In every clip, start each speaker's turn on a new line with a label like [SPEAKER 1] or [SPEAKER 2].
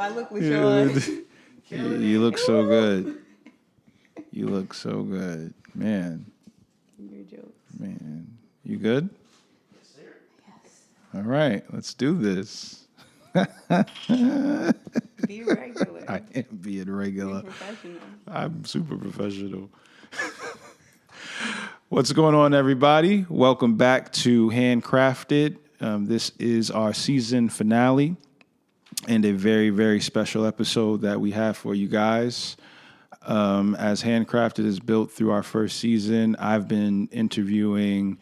[SPEAKER 1] I look with Sean?
[SPEAKER 2] You look so good. You look so good. Man.
[SPEAKER 1] Your jokes.
[SPEAKER 2] Man. You good?
[SPEAKER 3] Yes, sir.
[SPEAKER 1] Yes.
[SPEAKER 2] All right. Let's do this.
[SPEAKER 1] Be regular.
[SPEAKER 2] I am being regular.
[SPEAKER 1] Be professional.
[SPEAKER 2] I'm super professional. What's going on, everybody? Welcome back to Handcrafted. This is our season finale and a very, very special episode that we have for you guys. As Handcrafted is built through our first season, I've been interviewing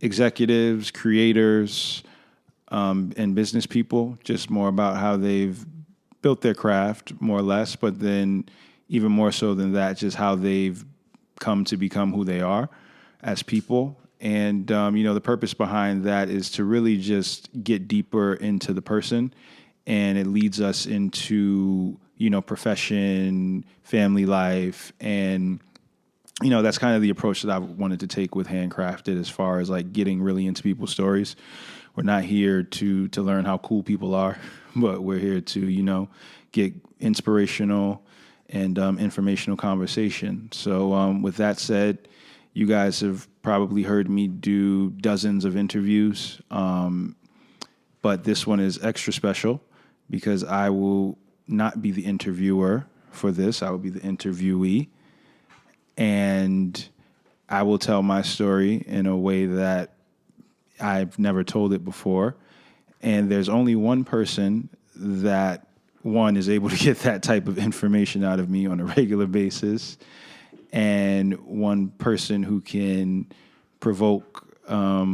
[SPEAKER 2] executives, creators, and business people, just more about how they've built their craft, more or less, but then even more so than that, just how they've come to become who they are as people. And, the purpose behind that is to really just get deeper into the person, and it leads us into, profession, family life, and, that's kind of the approach that I wanted to take with Handcrafted as far as like getting really into people's stories. We're not here to learn how cool people are, but we're here to, get inspirational and informational conversation. So with that said, you guys have probably heard me do dozens of interviews, but this one is extra special because I will not be the interviewer for this. I will be the interviewee, and I will tell my story in a way that I've never told it before. And there's only one person that, one, is able to get that type of information out of me on a regular basis, and one person who can provoke, a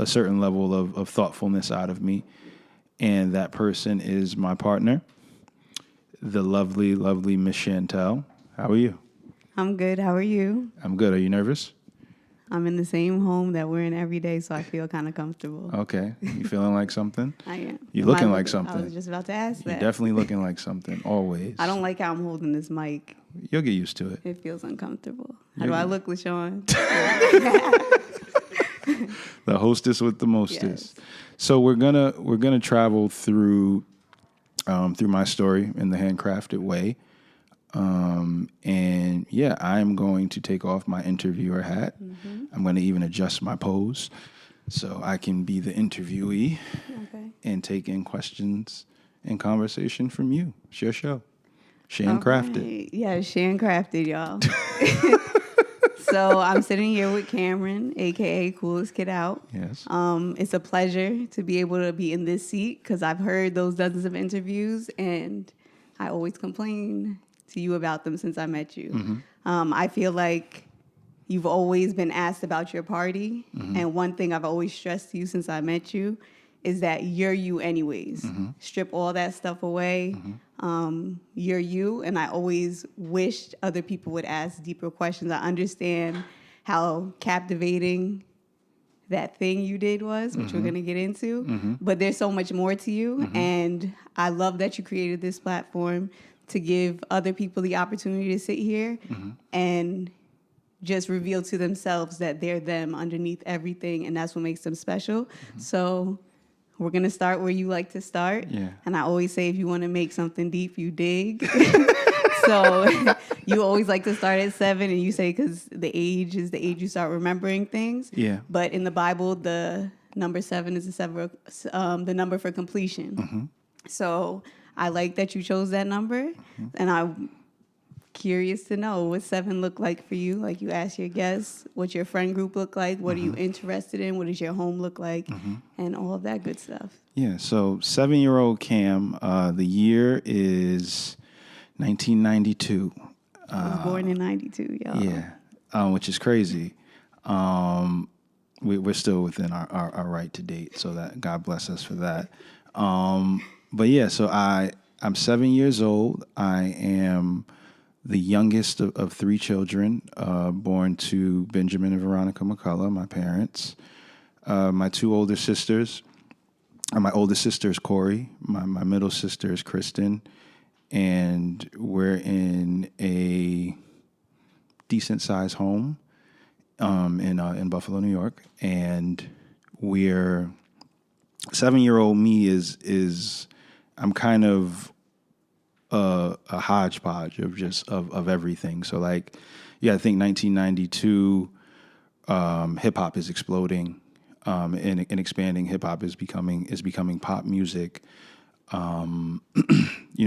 [SPEAKER 2] certain level of thoughtfulness out of me. And that person is my partner, the lovely, lovely Miss Shantel. How are you?
[SPEAKER 1] I'm good. How are you?
[SPEAKER 2] I'm good. Are you nervous?
[SPEAKER 1] I'm in the same home that we're in every day, so I feel kind of comfortable.
[SPEAKER 2] Okay. You feeling like something?
[SPEAKER 1] I am.
[SPEAKER 2] You're looking like something.
[SPEAKER 1] I was just about to ask that.
[SPEAKER 2] You're definitely looking like something, always.
[SPEAKER 1] I don't like how I'm holding this mic.
[SPEAKER 2] You'll get used to it.
[SPEAKER 1] It feels uncomfortable. How do I look, LaShawn?
[SPEAKER 2] The hostess with the mostest.
[SPEAKER 1] Yes.
[SPEAKER 2] So we're gonna travel through my story in the handcrafted way. And yeah, I'm going to take off my interviewer hat. Mm-hmm. I'm going to even adjust my pose so I can be the interviewee and take in questions and conversation from you. It's your show. Handcrafted.
[SPEAKER 1] Right. Yeah, Handcrafted, y'all. So I'm sitting here with Kameron, a.k.a. Coolest Kid Out.
[SPEAKER 2] Yes.
[SPEAKER 1] It's a pleasure to be able to be in this seat because I've heard those dozens of interviews, and I always complain to you about them since I met you. Mm-hmm. I feel like you've always been asked about your party, mm-hmm. and one thing I've always stressed to you since I met you is that you're you anyways. Mm-hmm. Strip all that stuff away. Mm-hmm. You're you, and I always wished other people would ask deeper questions. I understand how captivating that thing you did was, which mm-hmm. we're going to get into, mm-hmm. but there's so much more to you, mm-hmm. and I love that you created this platform to give other people the opportunity to sit here mm-hmm. and just reveal to themselves that they're them underneath everything, and that's what makes them special. Mm-hmm. So we're going to start where you like to start. Yeah. And I always say if you want to make something deep, you dig. So you always like to start at 7, and you say because the age is the age you start remembering things. Yeah. But in the Bible, the number 7 is the number for completion. Mm-hmm. So I like that you chose that number, mm-hmm. and I'm curious to know what 7 look like for you. Like you ask your guests, what your friend group look like, what mm-hmm. are you interested in, what does your home look like, mm-hmm. and all of that good stuff. Yeah,
[SPEAKER 2] so 7-year-old Cam, the year is 1992.
[SPEAKER 1] I was born in 92, y'all.
[SPEAKER 2] Yeah, which is crazy. We're still within our right to date, so that God bless us for that. But yeah, so I'm 7 years old. I am the youngest of 3 children, born to Benjamin and Veronica McCullough, my parents. My 2 older sisters, my oldest sister is Corey, my middle sister is Kristen, and we're in a decent-sized home in Buffalo, New York, and we're 7-year-old me is I'm kind of a hodgepodge of just of everything. So like, yeah, I think 1992, hip hop is exploding, and expanding. Hip hop is becoming pop music.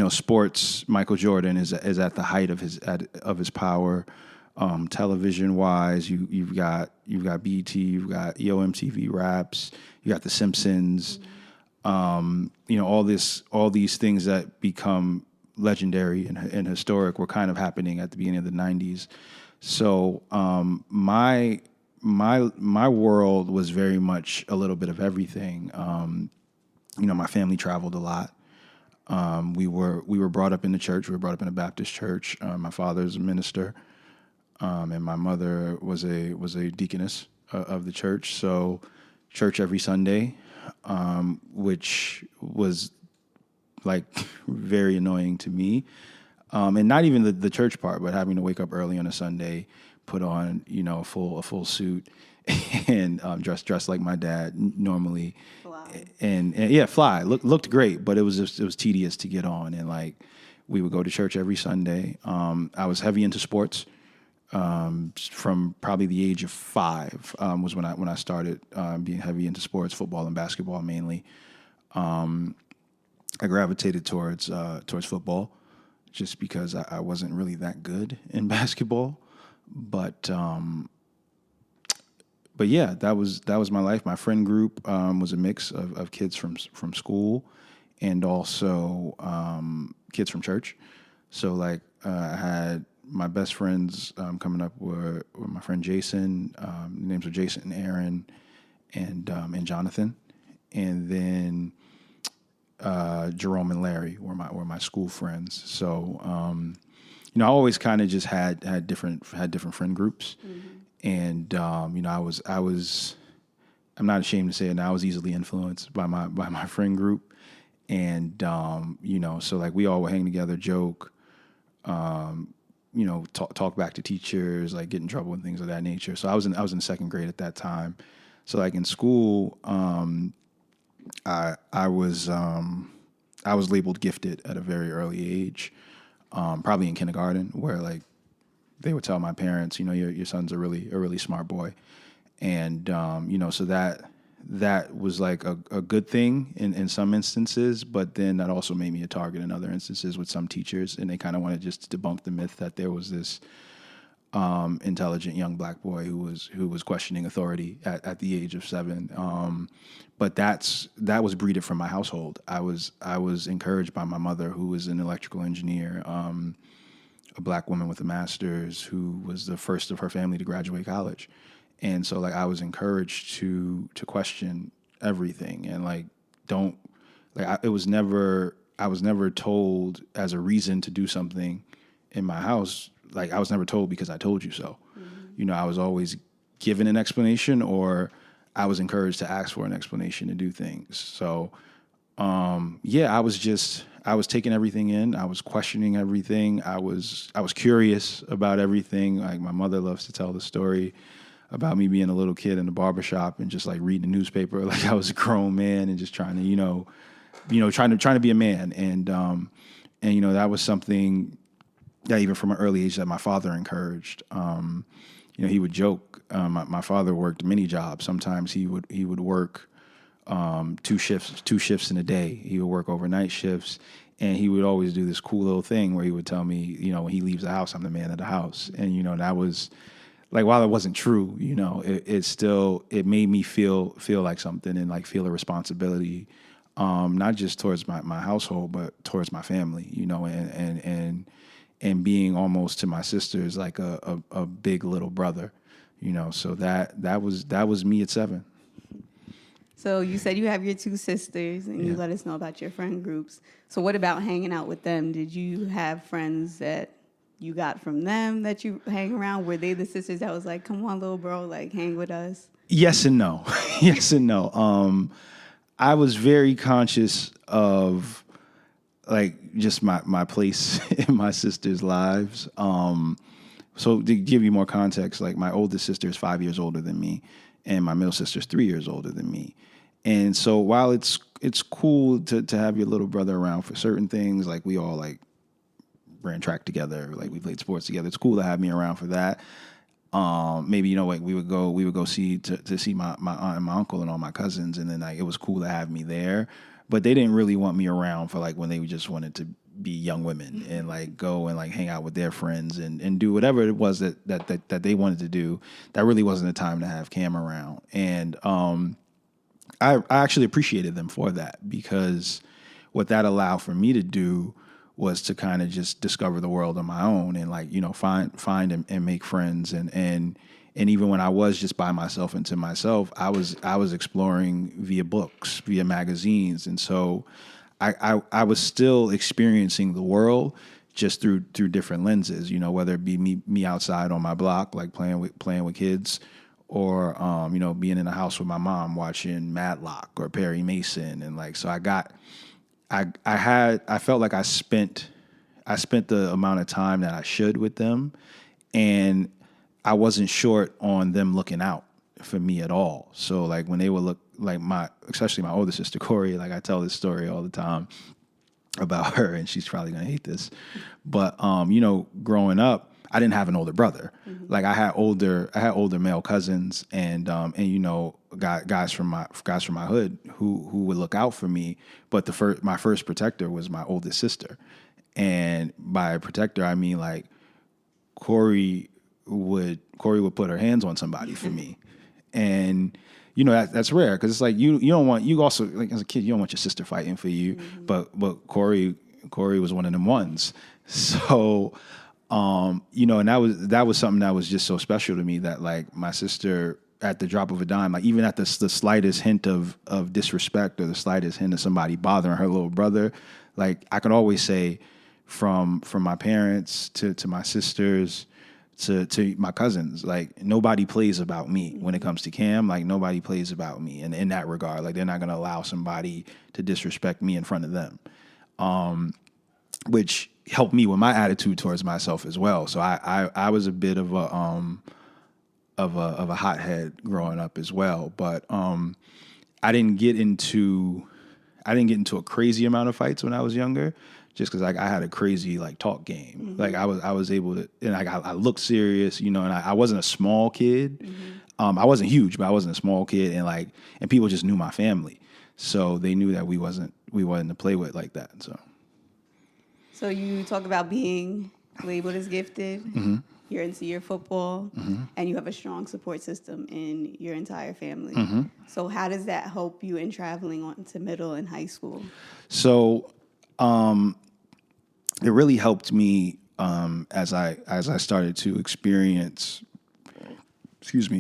[SPEAKER 2] Sports. Michael Jordan is at the height of his power. Television wise, you've got BT, you've got EOMTV Raps, you got The Simpsons. All these things that become legendary and historic were kind of happening at the beginning of the 90s. So my world was very much a little bit of everything. My family traveled a lot. We were brought up in the church. We were brought up in a Baptist church. My father's a minister, and my mother was a deaconess of the church. So church every Sunday, which was like very annoying to me, and not even the church part, but having to wake up early on a Sunday, put on a full suit, and dressed like my dad normally. And yeah, fly looked great, but it was tedious to get on. And like, we would go to church every Sunday. I was heavy into sports. From probably the age of 5 was when I started being heavy into sports, football and basketball mainly. I gravitated towards football just because I wasn't really that good in basketball, but yeah, that was my life. My friend group was a mix of kids from school and also kids from church. So like, I had my best friends coming up were my friend Jason. The names were Jason and Aaron and Jonathan, and then Jerome and Larry were my school friends. So I always kind of just had different friend groups. Mm-hmm. And I'm not ashamed to say it now, I was easily influenced by my friend group. And so like, we all would hang together, joke, talk back to teachers, like get in trouble and things of that nature. So I was in second grade at that time. So like in school, I was labeled gifted at a very early age, probably in kindergarten, where like they would tell my parents, your son's a really smart boy. And, so that was like a good thing in some instances, but then that also made me a target in other instances with some teachers. And they kind of wanted just to debunk the myth that there was this intelligent young black boy who was questioning authority at the age of 7. But that was breeded from my household. I was encouraged by my mother, who was an electrical engineer, a black woman with a master's, who was the first of her family to graduate college. And so like, I was encouraged to question everything, and like, I was never told as a reason to do something in my house. Like, I was never told because I told you so. Mm-hmm. I was always given an explanation, or I was encouraged to ask for an explanation to do things. So, I was taking everything in. I was questioning everything. I was curious about everything. Like, my mother loves to tell the story about me being a little kid in the barbershop and just like reading the newspaper like I was a grown man and just trying to, trying to be a man. And that was something that even from an early age that my father encouraged. He would joke. My father worked many jobs. Sometimes he would work 2 shifts in a day. He would work overnight shifts, and he would always do this cool little thing where he would tell me, when he leaves the house, I'm the man of the house. And that was like, while it wasn't true, it made me feel like something, and like feel a responsibility, not just towards my household, but towards my family, and being almost to my sisters like a big little brother, So that was me at 7.
[SPEAKER 1] So you said you have your 2 sisters, and you let us know about your friend groups. So what about hanging out with them? Did you have friends that you got from them that you hang around? Were they the sisters that was like, come on, little bro, like, hang with us?
[SPEAKER 2] Yes and no. Yes and no. I was very conscious of like just my place in my sisters' lives. So to give you more context, like, my oldest sister is 5 years older than me, and my middle sister is 3 years older than me. And so while it's cool to have your little brother around for certain things, like we all like ran track together, like we played sports together. It's cool to have me around for that. Maybe, like we would go see to see my aunt and my uncle and all my cousins, and then like it was cool to have me there. But they didn't really want me around for like when they just wanted to be young women and like go and like hang out with their friends and do whatever it was that they wanted to do. That really wasn't the time to have Cam around. And I actually appreciated them for that, because what that allowed for me to do was to kind of just discover the world on my own and like, find and make friends. And even when I was just by myself and to myself, I was exploring via books, via magazines. And so I was still experiencing the world just through different lenses, whether it be me outside on my block, like playing with kids, or, being in the house with my mom watching Matlock or Perry Mason. And like, so I felt like I spent the amount of time that I should with them, and I wasn't short on them looking out for me at all. So like when they would look like especially my older sister, Corey, like I tell this story all the time about her, and she's probably going to hate this, but, growing up, I didn't have an older brother. Mm-hmm. Like I had older male cousins and guys from my hood who would look out for me. But my first protector was my oldest sister. And by protector, I mean like Corey would put her hands on somebody for me. And that's rare, because it's like you don't want, you also, like as a kid, you don't want your sister fighting for you. Mm-hmm. But Corey was one of them ones. So and that was something that was just so special to me, that like my sister, at the drop of a dime, like even at the slightest hint of disrespect or the slightest hint of somebody bothering her little brother, like I could always say from my parents to my sisters to my cousins, like nobody plays about me when it comes to Cam. Like nobody plays about me in that regard. Like they're not going to allow somebody to disrespect me in front of them, which helped me with my attitude towards myself as well. So I was a bit of a hothead growing up as well, but I didn't get into a crazy amount of fights when I was younger, just because like I had a crazy like talk game. Mm-hmm. Like I was able to, and like I looked serious, and I wasn't a small kid. Mm-hmm. I wasn't huge, but I wasn't a small kid, and people just knew my family, so they knew that we wasn't to play with like that.
[SPEAKER 1] So you talk about being labeled as gifted. Mm-hmm. You're into your football, mm-hmm. and you have a strong support system in your entire family. Mm-hmm. So how does that help you in traveling on to middle and high school?
[SPEAKER 2] So it really helped me as I started to experience,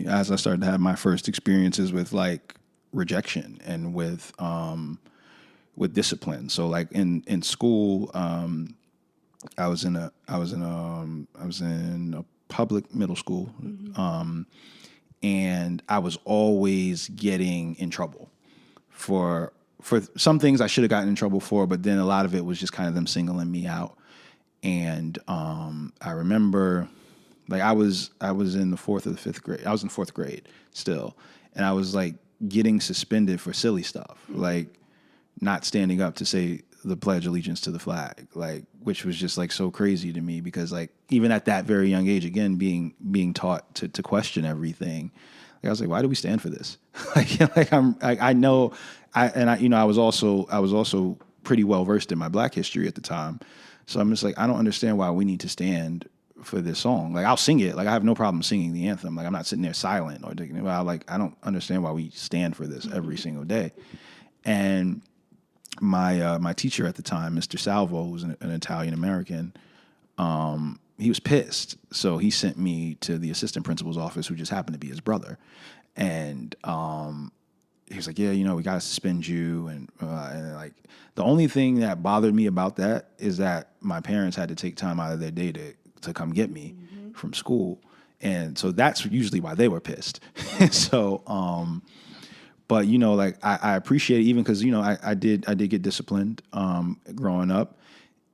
[SPEAKER 2] as I started to have my first experiences with like rejection and with discipline. So like in school, I was in a public middle school, mm-hmm. And I was always getting in trouble for some things I should have gotten in trouble for, but then a lot of it was just kind of them singling me out. And I remember, like I was in the 4th or the 5th grade. I was in 4th grade still, and I was like getting suspended for silly stuff, mm-hmm. like not standing up to say the Pledge of Allegiance to the flag, like, which was just like so crazy to me, because like even at that very young age, again being taught to question everything, like I was like, why do we stand for this? I was also pretty well versed in my Black history at the time, so I'm just like, I don't understand why we need to stand for this song. Like I'll sing it, like I have no problem singing the anthem. Like I'm not sitting there silent or thinking about, like I don't understand why we stand for this every single day. And my teacher at the time, Mr. Salvo, who was an Italian American, he was pissed. So he sent me to the assistant principal's office, who just happened to be his brother. And he was like, yeah, we got to suspend you. And like the only thing that bothered me about that is that my parents had to take time out of their day to come get me mm-hmm. from school. And so that's usually why they were pissed. So, but like I appreciate it, even because I did get disciplined growing up,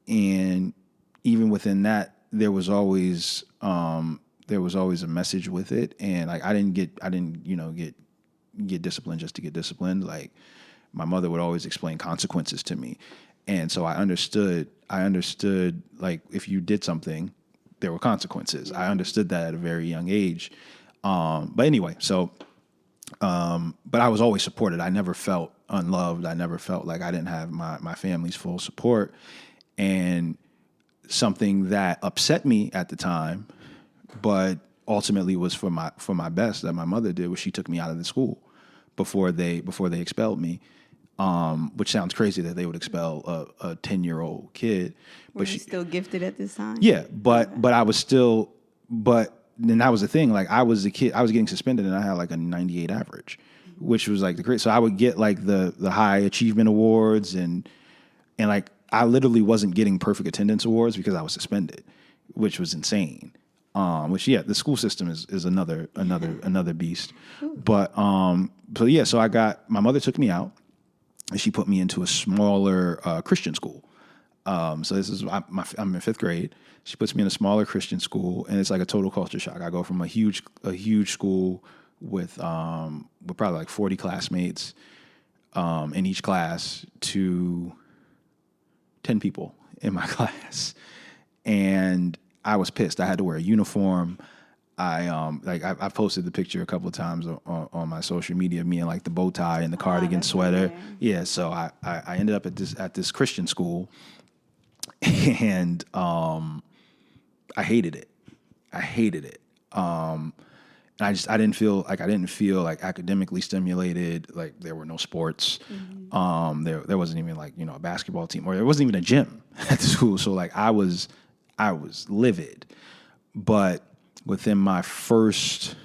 [SPEAKER 2] and even within that there was always a message with it, and like I didn't get get disciplined just to get disciplined. Like my mother would always explain consequences to me. And so I understood like if you did something, there were consequences. I understood that at a very young age. But anyway, so, but I was always supported. I never felt unloved. I never felt like I didn't have my family's full support. And something that upset me at the time, but ultimately was for my best that my mother did was she took me out of the school before they expelled me. Which sounds crazy that they would expel a 10-year-old kid.
[SPEAKER 1] Were you still gifted at this time?
[SPEAKER 2] Yeah, but I was still, but then that was the thing. Like I was a kid, I was getting suspended and I had like a 98 average, which was like the great. So I would get like the high achievement awards and like I literally wasn't getting perfect attendance awards because I was suspended, which was insane. Which the school system is another beast. But so yeah, so my mother took me out. And she put me into a smaller Christian school. So this is I'm in fifth grade. She puts me in a smaller Christian school, and it's like a total culture shock. I go from a huge school with probably like 40 classmates in each class to 10 people in my class, and I was pissed. I had to wear a uniform. I posted the picture a couple of times on my social media, me in like the bow tie and the cardigan sweater.
[SPEAKER 1] Amazing.
[SPEAKER 2] Yeah. So I ended up at this Christian school and, I hated it. And I didn't feel like academically stimulated. Like there were no sports. Mm-hmm. There wasn't even like, a basketball team, or there wasn't even a gym at the school. So like I was livid, but within my first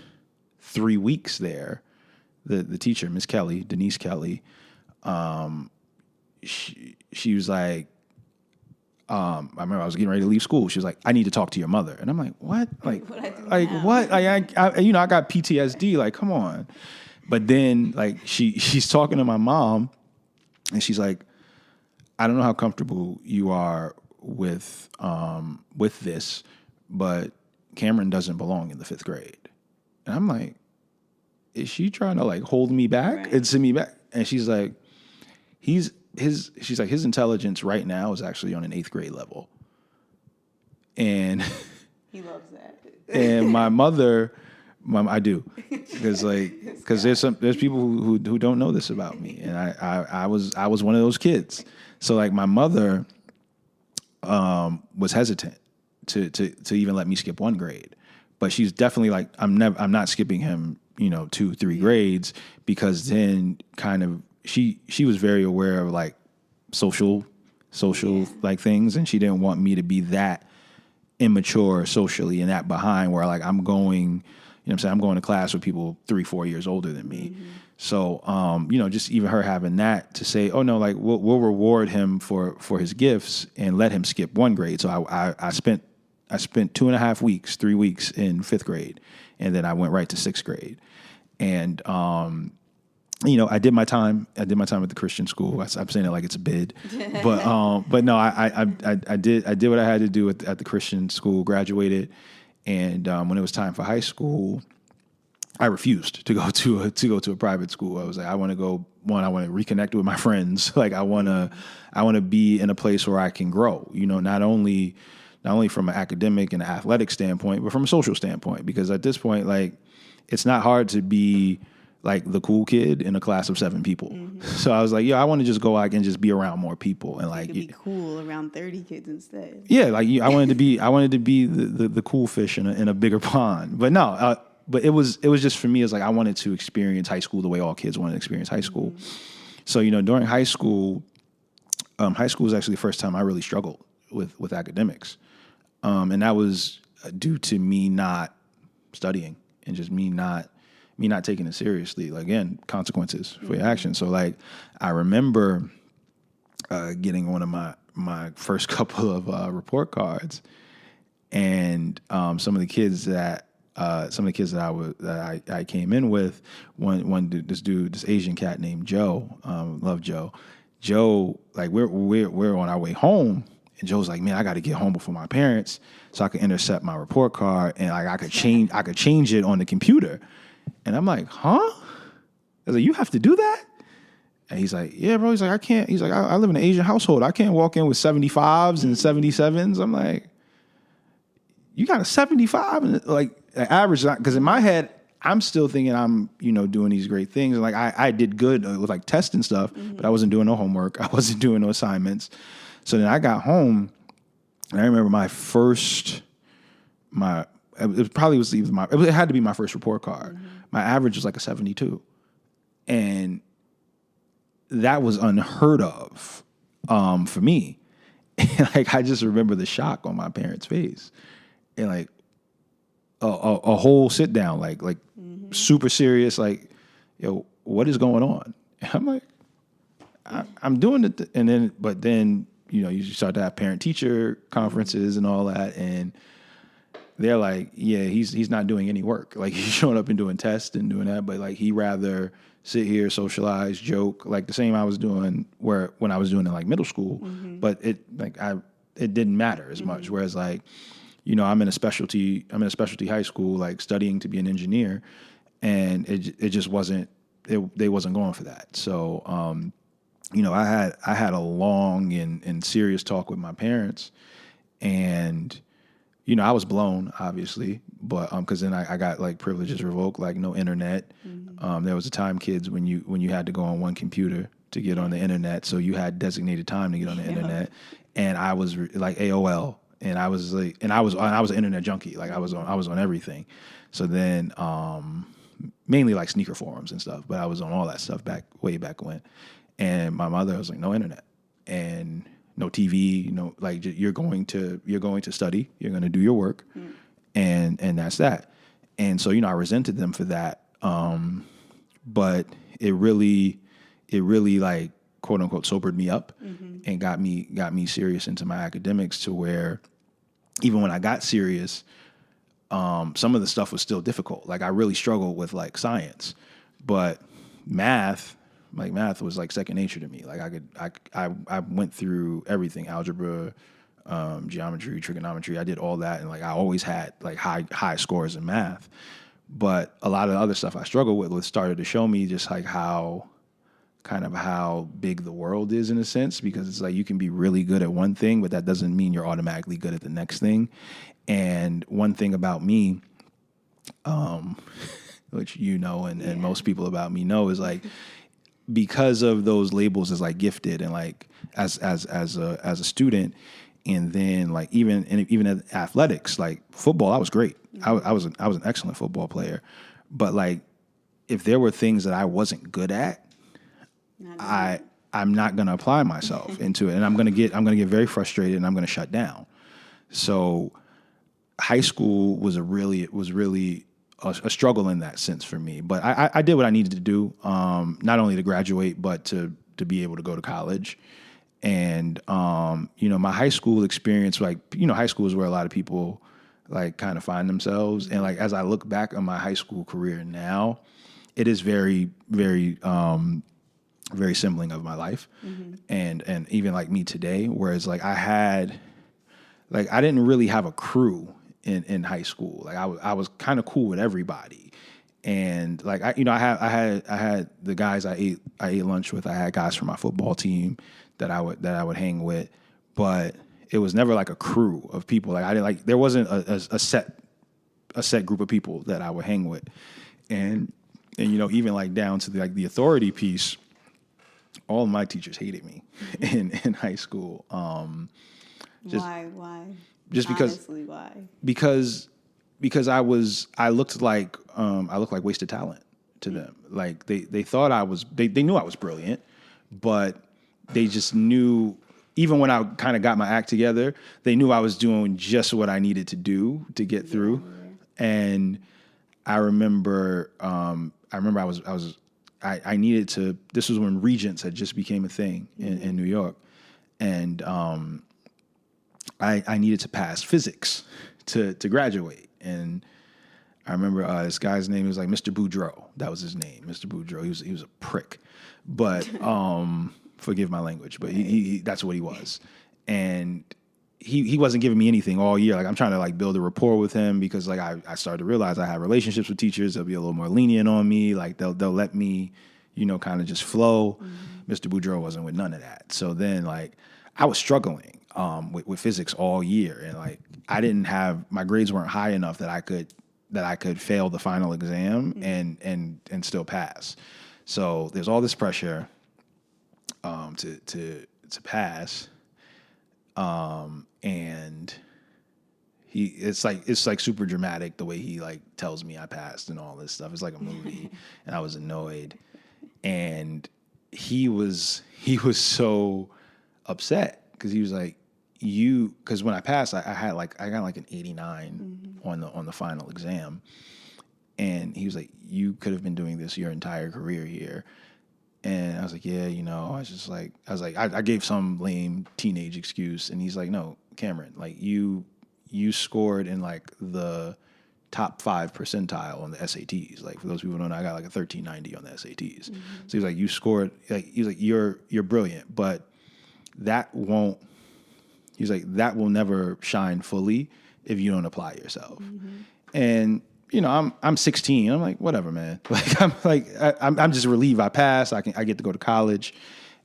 [SPEAKER 2] 3 weeks there, the teacher, Miss Kelly, Denise Kelly, she was like, I remember I was getting ready to leave school. She was like, "I need to talk to your mother." And I'm like, "What? Like what? I got PTSD. Like, come on." But then like she's talking to my mom, and she's like, "I don't know how comfortable you are with this, but Kameron doesn't belong in the fifth grade." And I'm like, is she trying to like hold me back and send me back? And she's like, his intelligence right now is actually on an 8th grade level. And
[SPEAKER 1] he loves that.
[SPEAKER 2] And my mother, I do, because there's people who don't know this about me, and I was one of those kids. So like my mother was hesitant to even let me skip 1 grade, but she's definitely like, I'm not skipping him, 2-3 grades, because then kind of she was very aware of like social like things, and she didn't want me to be that immature socially and that behind where like I'm going, I'm going to class with people 3-4 years older than me. Mm-hmm. So, just even her having that to say, oh no, like we'll reward him for his gifts and let him skip 1 grade. So I spent 2.5 weeks, 3 weeks in 5th grade, and then I went right to 6th grade. And, I did my time at the Christian school. I'm saying it like it's a bid, but no, I did what I had to do at the Christian school, graduated. And, when it was time for high school, I refused to go to a private school. I was like, I want to go. One, I want to reconnect with my friends. Like I want to be in a place where I can grow, not only from an academic and athletic standpoint, but from a social standpoint, because at this point, like, it's not hard to be like the cool kid in a class of 7 people. Mm-hmm. So I was like, I want to just go out and just be around more people and like
[SPEAKER 1] be cool around 30 kids instead.
[SPEAKER 2] Yeah, like I wanted to be the cool fish in a bigger pond. But no, but it was just for me. It's like I wanted to experience high school the way all kids want to experience high school. Mm-hmm. So during high school was actually the first time I really struggled with academics, and that was due to me not studying and just me not taking it seriously. Like, again, consequences for your actions. So like I remember getting one of my first couple of report cards, and some of the kids that I came in with, this Asian cat named Joe, love Joe. Joe, like we're on our way home, and Joe's like, man, I got to get home before my parents so I can intercept my report card, and like I could change it on the computer. And I'm like, huh? was like, you have to do that? And he's like, yeah, bro. He's like, I can't. He's like, I live in an Asian household. I can't walk in with 75s and 77s. I'm like, you got a 75 and like an average, because in my head I'm still thinking I'm doing these great things, and like I did good with like tests and stuff, but I wasn't doing no homework, I wasn't doing no assignments. So then I got home, and I remember it had to be my first report card. My average was like a 72, and that was unheard of for me. And like I just remember the shock on my parents' face. And like a whole sit down, like super serious, like, yo, what is going on? And I'm like, I'm doing it. And then, but then, you start to have parent teacher conferences and all that. And they're like, yeah, he's not doing any work. Like he's showing up and doing tests and doing that. But like, he rather sit here, socialize, joke, like the same I was doing when I was doing it like middle school, but it didn't matter as much. Whereas like, I'm in a specialty high school, like studying to be an engineer, and it just wasn't, they wasn't going for that. So, I had a long and serious talk with my parents, and, I was blown, obviously, but, cause then I got like privileges revoked, like no internet. There was a time, kids, when you had to go on one computer to get on the internet. So you had designated time to get on the internet, and I was like AOL. And I was like, I was an internet junkie. Like I was on everything. So then, mainly like sneaker forums and stuff, but I was on all that stuff way back when. And my mother was like, no internet and no TV, like you're going to study, you're going to do your work, and that's that. And so, I resented them for that. But it really like, quote unquote, sobered me up and got me serious into my academics, to where even when I got serious, some of the stuff was still difficult. Like I really struggled with like science, but math was like second nature to me. Like I went through everything, algebra, geometry, trigonometry. I did all that. And like, I always had like high scores in math, but a lot of the other stuff I struggled with started to show me just like how big the world is, in a sense, because it's like you can be really good at one thing, but that doesn't mean you're automatically good at the next thing. And one thing about me, which and most people about me know, is like, because of those labels as like gifted and like as a student, and then like even at athletics, like football, I was great. I was an excellent football player, but like if there were things that I wasn't good at, I'm not going to apply myself into it, and I'm going to get very frustrated, and I'm going to shut down. So high school was really a struggle in that sense for me, but I did what I needed to do, not only to graduate, but to be able to go to college. And my high school experience, like, high school is where a lot of people like kind of find themselves. And like, as I look back on my high school career now, it is very, very, very sibling of my life. And even like me today, whereas like I didn't really have a crew in high school. Like I was kind of cool with everybody. And like, I had the guys I ate lunch with. I had guys from my football team that I would hang with, but it was never like a crew of people. Like I didn't like, there wasn't a set group of people that I would hang with. And even like down to the authority piece, all of my teachers hated me in high school.
[SPEAKER 1] Why?
[SPEAKER 2] Just because.
[SPEAKER 1] Honestly, why?
[SPEAKER 2] Because I looked like wasted talent to them. Like they thought they knew I was brilliant, but they just knew, even when I kind of got my act together, they knew I was doing just what I needed to do to get through. Yeah. And I remember I needed to, this was when Regents had just became a thing in New York. And I needed to pass physics to graduate. And I remember this guy's name was like Mr. Boudreaux. That was his name, Mr. Boudreaux. He was a prick, but forgive my language, but he that's what he was. And he wasn't giving me anything all year. Like I'm trying to like build a rapport with him, because like I started to realize I have relationships with teachers. They'll be a little more lenient on me. Like they'll let me kind of just flow. Mr. Boudreaux wasn't with none of that. So then like I was struggling with physics all year, and like I didn't have, my grades weren't high enough that I could fail the final exam and still pass. So there's all this pressure to pass, and it's like super dramatic the way he like tells me I passed and all this stuff. It's like a movie, and I was annoyed, and he was so upset because he was like, because when I passed, I got like an 89 on the final exam, and he was like, you could have been doing this your entire career here. And I was like, yeah, I gave some lame teenage excuse, and he's like, no, Kameron, like you scored in like the top 5 percentile on the SATs. Like for those people who don't know, I got like a 1390 on the SATs. So he's like, you scored, like he's like, you're brilliant, but that will never shine fully if you don't apply yourself. And I'm 16. I'm like, whatever, man. Like I'm just relieved I passed. I get to go to college,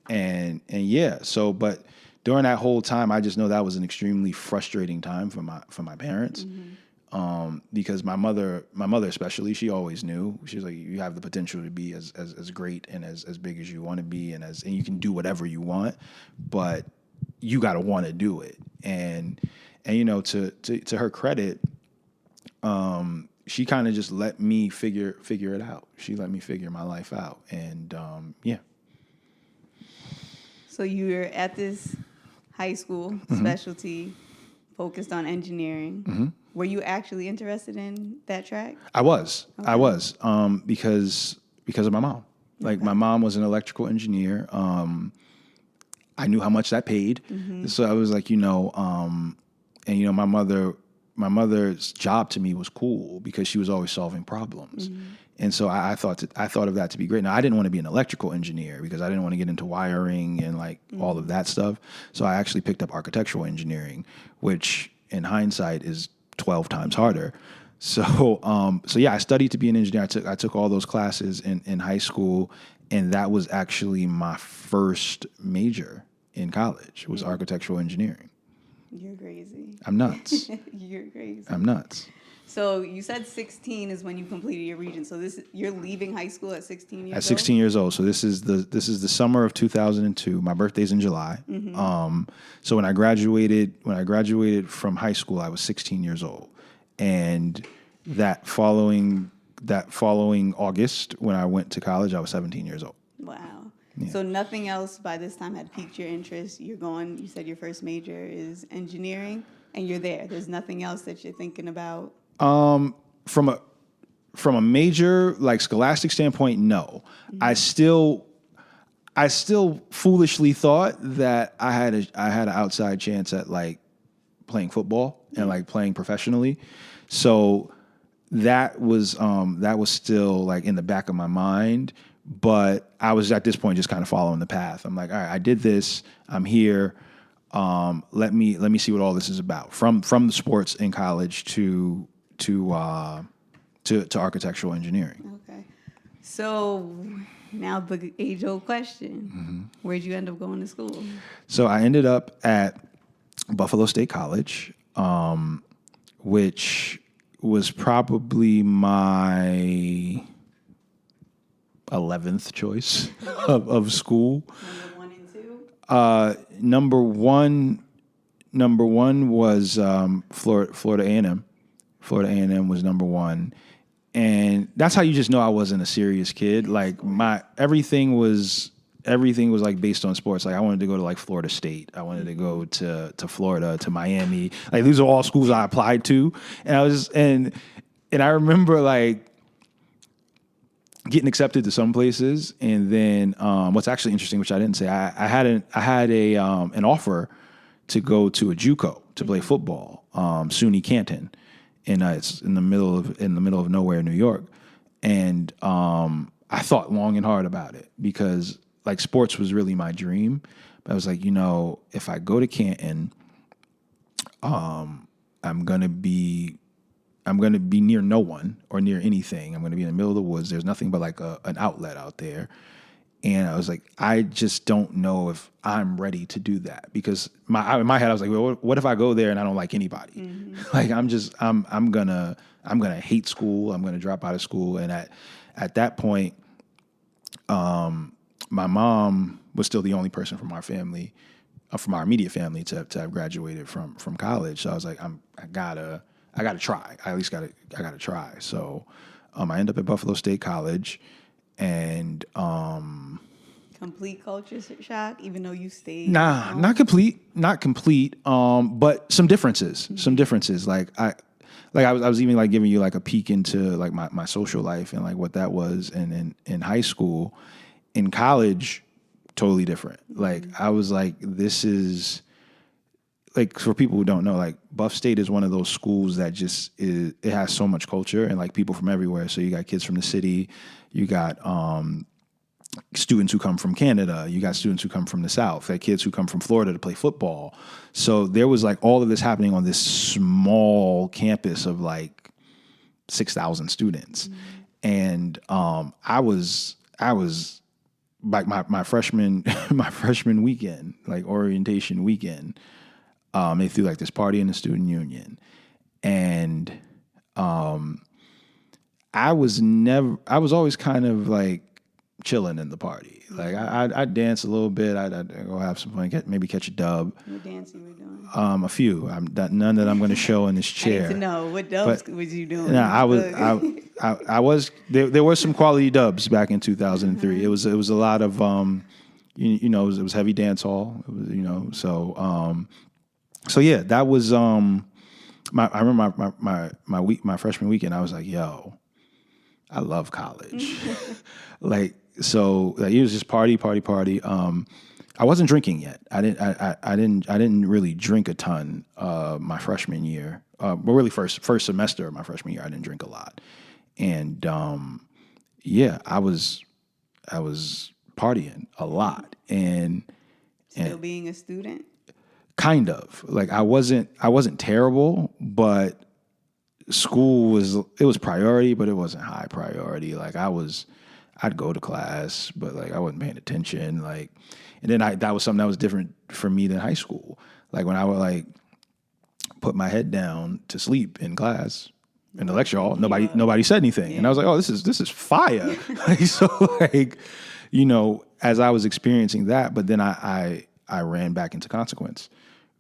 [SPEAKER 2] and yeah. So, but during that whole time, I just know that was an extremely frustrating time for my parents, because my mother especially, she always knew. She was like, you have the potential to be as great and as big as you want to be, and you can do whatever you want, but you got to want to do it. And to her credit, she kind of just let me figure it out. She let me figure my life out. And yeah.
[SPEAKER 1] So you were at this high school specialty focused on engineering. Were you actually interested in that track?
[SPEAKER 2] I was.
[SPEAKER 1] Okay.
[SPEAKER 2] I was, because of my mom. Like my mom was an electrical engineer. I knew how much that paid. So I was like, my mother's job to me was cool because she was always solving problems. And so I thought of that to be great. Now, I didn't want to be an electrical engineer because I didn't want to get into wiring and like all of that stuff. So I actually picked up architectural engineering, which in hindsight is 12 times harder. So yeah, I studied to be an engineer. I took all those classes in high school, and that was actually my first major in college, was architectural engineering.
[SPEAKER 1] You're crazy.
[SPEAKER 2] I'm nuts.
[SPEAKER 1] You're crazy.
[SPEAKER 2] I'm nuts.
[SPEAKER 1] So you said 16 is when you completed your regent. So you're leaving high school at 16 years old?
[SPEAKER 2] At 16 years old. So this is the summer of 2002. My birthday's in July. So when I graduated from high school, I was 16 years old. And that following August, when I went to college, I was 17 years old.
[SPEAKER 1] Wow.
[SPEAKER 2] Yeah.
[SPEAKER 1] So nothing else by this time had piqued your interest. You said your first major is engineering, and you're there. There's nothing else that you're thinking about?
[SPEAKER 2] From a major, like scholastic standpoint, no. I still foolishly thought that I had an outside chance at like playing football and like playing professionally. So that was still like in the back of my mind. But I was at this point just kind of following the path. I'm like, all right, I did this. I'm here. Let me see what all this is about. From the sports in college to architectural engineering.
[SPEAKER 1] Okay. So now the age-old question: Where'd you end up going to school?
[SPEAKER 2] So I ended up at Buffalo State College, which was probably my 11th choice of school.
[SPEAKER 1] Number 1 and 2?
[SPEAKER 2] Number one was Florida A&M. Florida A&M was number 1. And that's how you just know I wasn't a serious kid. Like everything was like based on sports. Like I wanted to go to like Florida State. I wanted to go to Florida, to Miami. Like these are all schools I applied to. And I remember like getting accepted to some places, and then what's actually interesting, which I didn't say, I had an offer to go to a JUCO to play football, SUNY Canton, and it's in the middle of nowhere, New York, and I thought long and hard about it because like sports was really my dream, but I was like, if I go to Canton, I'm gonna be near no one or near anything. I'm going to be in the middle of the woods. There's nothing but like an outlet out there. And I was like, I just don't know if I'm ready to do that, because in my head I was like, well, what if I go there and I don't like anybody? Like I'm gonna hate school. I'm gonna drop out of school. And at that point, my mom was still the only person from our family, from our immediate family, to have graduated from college. So I was like, I gotta try. I gotta try. So I ended up at Buffalo State College, and
[SPEAKER 1] Complete culture shock, even though you stayed.
[SPEAKER 2] not complete, but some differences. Like I was even like giving you like a peek into like my social life and like what that was, and in high school. In college, totally different. Like I was like, this is like, for people who don't know, like Buff State is one of those schools that just it has so much culture and like people from everywhere. So you got kids from the city, you got students who come from Canada, you got students who come from the South, like kids who come from Florida to play football. So there was like all of this happening on this small campus of like 6,000 students. And I was like my freshman weekend, like orientation weekend, they threw like this party in the student union, and I was always kind of like chilling in the party. Like I'd dance a little bit, I'd go have some fun, maybe catch a dub.
[SPEAKER 1] What dance you were doing?
[SPEAKER 2] A few. None that I'm going to show in this chair.
[SPEAKER 1] I need to know what dubs was you doing.
[SPEAKER 2] No, I was. There were some quality dubs back in 2003. It was a lot of it was heavy dance hall. It was, so yeah, that was I remember my freshman weekend. I was like, yo, I love college. Like, so like, it was just party. I wasn't drinking yet. I didn't really drink a ton my freshman year. But really first semester of my freshman year, I didn't drink a lot. And yeah, I was partying a lot, and
[SPEAKER 1] Still being a student?
[SPEAKER 2] Kind of. Like I wasn't terrible, but school was priority, but it wasn't high priority. Like I'd go to class, but like I wasn't paying attention. Like, and then that was something that was different for me than high school. Like when I would like put my head down to sleep in class in the lecture hall, nobody said anything. Yeah. And I was like, oh, this is fire. Like, so like, as I was experiencing that, but then I ran back into consequence,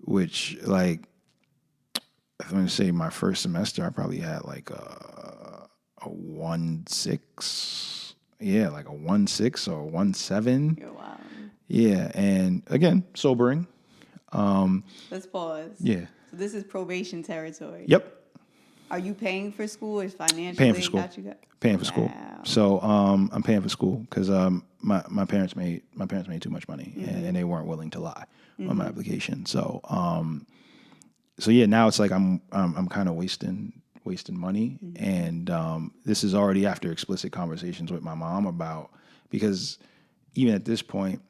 [SPEAKER 2] which like, I'm going to say my first semester, I probably had like a 1.6. Yeah, like a 1.6 or 1.7.
[SPEAKER 1] You're wild.
[SPEAKER 2] Yeah, and again, sobering.
[SPEAKER 1] Let's pause.
[SPEAKER 2] Yeah.
[SPEAKER 1] So this is probation territory.
[SPEAKER 2] Yep.
[SPEAKER 1] Are you paying for school or financially?
[SPEAKER 2] Paying for school. Paying for school. So I'm paying for school because my parents made too much money, and they weren't willing to lie on my application. So so yeah, now it's like I'm kind of wasting money, and this is already after explicit conversations with my mom about, because even at this point,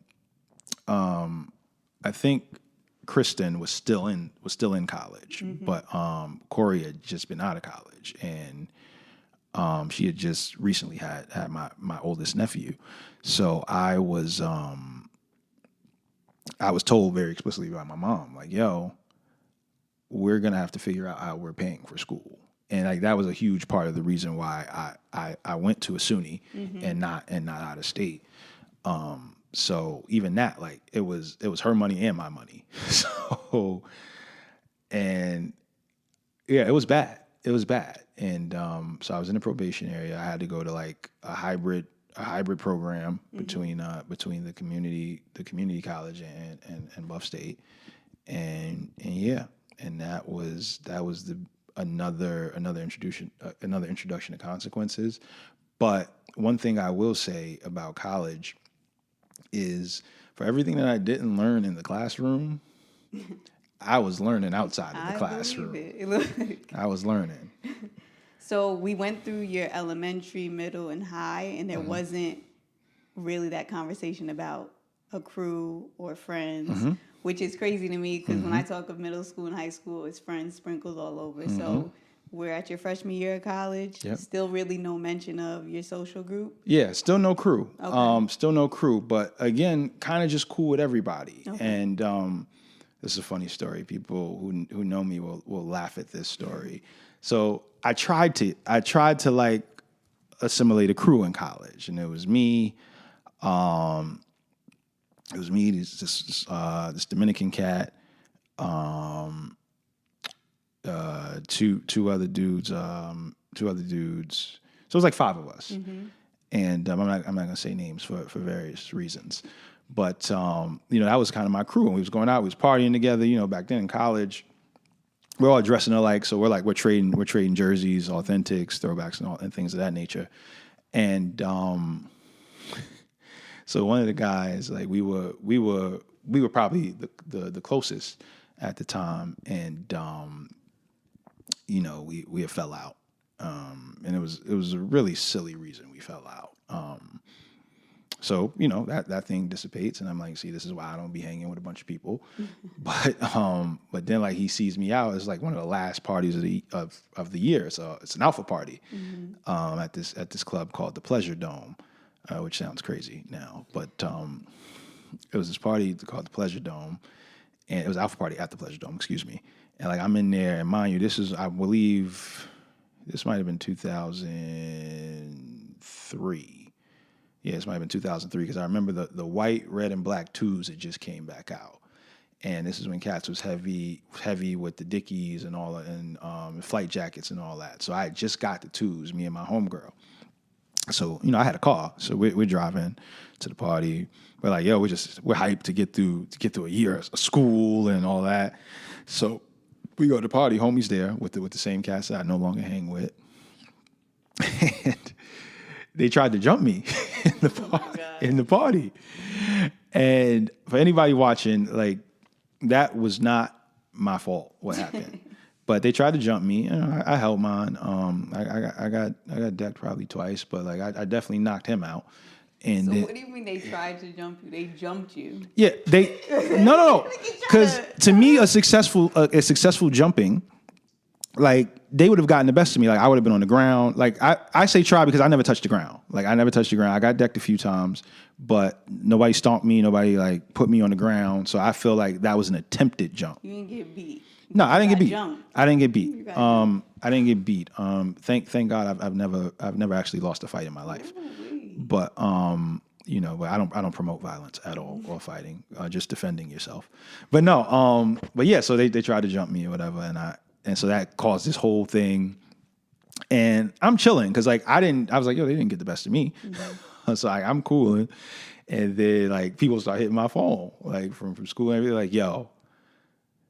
[SPEAKER 2] I think Kristen was still in college, but Corey had just been out of college, and she had just recently had my oldest nephew. So I was told very explicitly by my mom, like, yo, we're gonna have to figure out how we're paying for school. And like that was a huge part of the reason why I went to a SUNY and not out of state. So even that, like it was her money and my money. So, and yeah, it was bad. And so I was in the probation area. I had to go to like a hybrid program between the community college and Buff State. And yeah, and that was another introduction to consequences. But one thing I will say about college is, for everything that I didn't learn in the classroom, I was learning outside of the classroom. I was learning.
[SPEAKER 1] So we went through your elementary, middle, and high, and there wasn't really that conversation about a crew or friends, which is crazy to me because when I talk of middle school and high school, it's friends sprinkled all over. So we're at your freshman year of college.
[SPEAKER 2] Yep.
[SPEAKER 1] Still really no mention of your social group.
[SPEAKER 2] Yeah, still no crew.
[SPEAKER 1] Okay.
[SPEAKER 2] Still no crew. But again, kind of just cool with everybody.
[SPEAKER 1] Okay.
[SPEAKER 2] And this is a funny story. People who know me will laugh at this story. So I tried to like assimilate a crew in college, and it was me. This Dominican cat, two other dudes. So it was like 5 of us.
[SPEAKER 1] Mm-hmm.
[SPEAKER 2] And I'm not gonna say names for various reasons, but that was kind of my crew. And we was going out, we was partying together. Back then in college, we're all dressing alike, so we're trading jerseys, authentics, throwbacks, and things of that nature. And so one of the guys, like we were probably the closest at the time, and we had fell out. And it was a really silly reason we fell out. So that thing dissipates, and I'm like, see, this is why I don't be hanging with a bunch of people. But then like he sees me out. It's like one of the last parties of the year. So it's an alpha party at this club called the Pleasure Dome, which sounds crazy now, but it was this party called the Pleasure Dome, and it was alpha party at the Pleasure Dome. Excuse me. And like I'm in there, and mind you, this is, I believe, this might have been 2003. Yeah, this might have been 2003, because I remember the white, red, and black twos that just came back out. And this is when cats was heavy with the Dickies and all that, and flight jackets and all that. So I had just got the twos, me and my homegirl. So, I had a car. So we're driving to the party. We're like, yo, we're hyped to get through a year of school and all that. So we go to the party, homies there with the same cats that I no longer hang with. And they tried to jump me in the party. And for anybody watching, like, that was not my fault what happened. But they tried to jump me. I held mine. I got decked probably twice, but like I definitely knocked him out. And
[SPEAKER 1] so what do you mean they tried to jump you? They jumped you.
[SPEAKER 2] Yeah, no. Because to me, a successful jumping, like, they would have gotten the best of me. Like, I would have been on the ground. Like, I say try because I never touched the ground. Like, I never touched the ground. I got decked a few times, but nobody stomped me. Nobody, like, put me on the ground. So I feel like that was an attempted jump.
[SPEAKER 1] You didn't get beat.
[SPEAKER 2] No, I didn't get beat.
[SPEAKER 1] Jumped.
[SPEAKER 2] I didn't get beat. I didn't get beat. Thank God I've never actually lost a fight in my life. But but I don't promote violence at all, or fighting, just defending yourself. But no, but yeah, so they tried to jump me or whatever, and so that caused this whole thing. And I'm chilling because like I was like, yo, they didn't get the best of me. Mm-hmm. So I'm cool. And then like people start hitting my phone, like from school and everything, like, yo,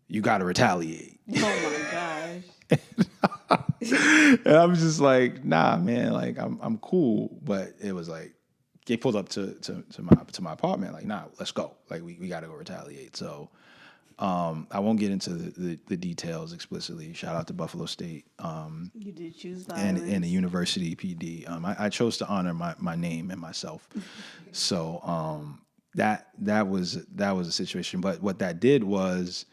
[SPEAKER 2] you gotta retaliate.
[SPEAKER 1] Oh my gosh.
[SPEAKER 2] And I'm just like, nah, man, like I'm cool. But it was like they pulled up to my apartment, like, nah, let's go. Like we gotta go retaliate. So I won't get into the details explicitly. Shout out to Buffalo State.
[SPEAKER 1] You did choose violence.
[SPEAKER 2] And the University PD. I chose to honor my name and myself. So that was a situation. But what that did was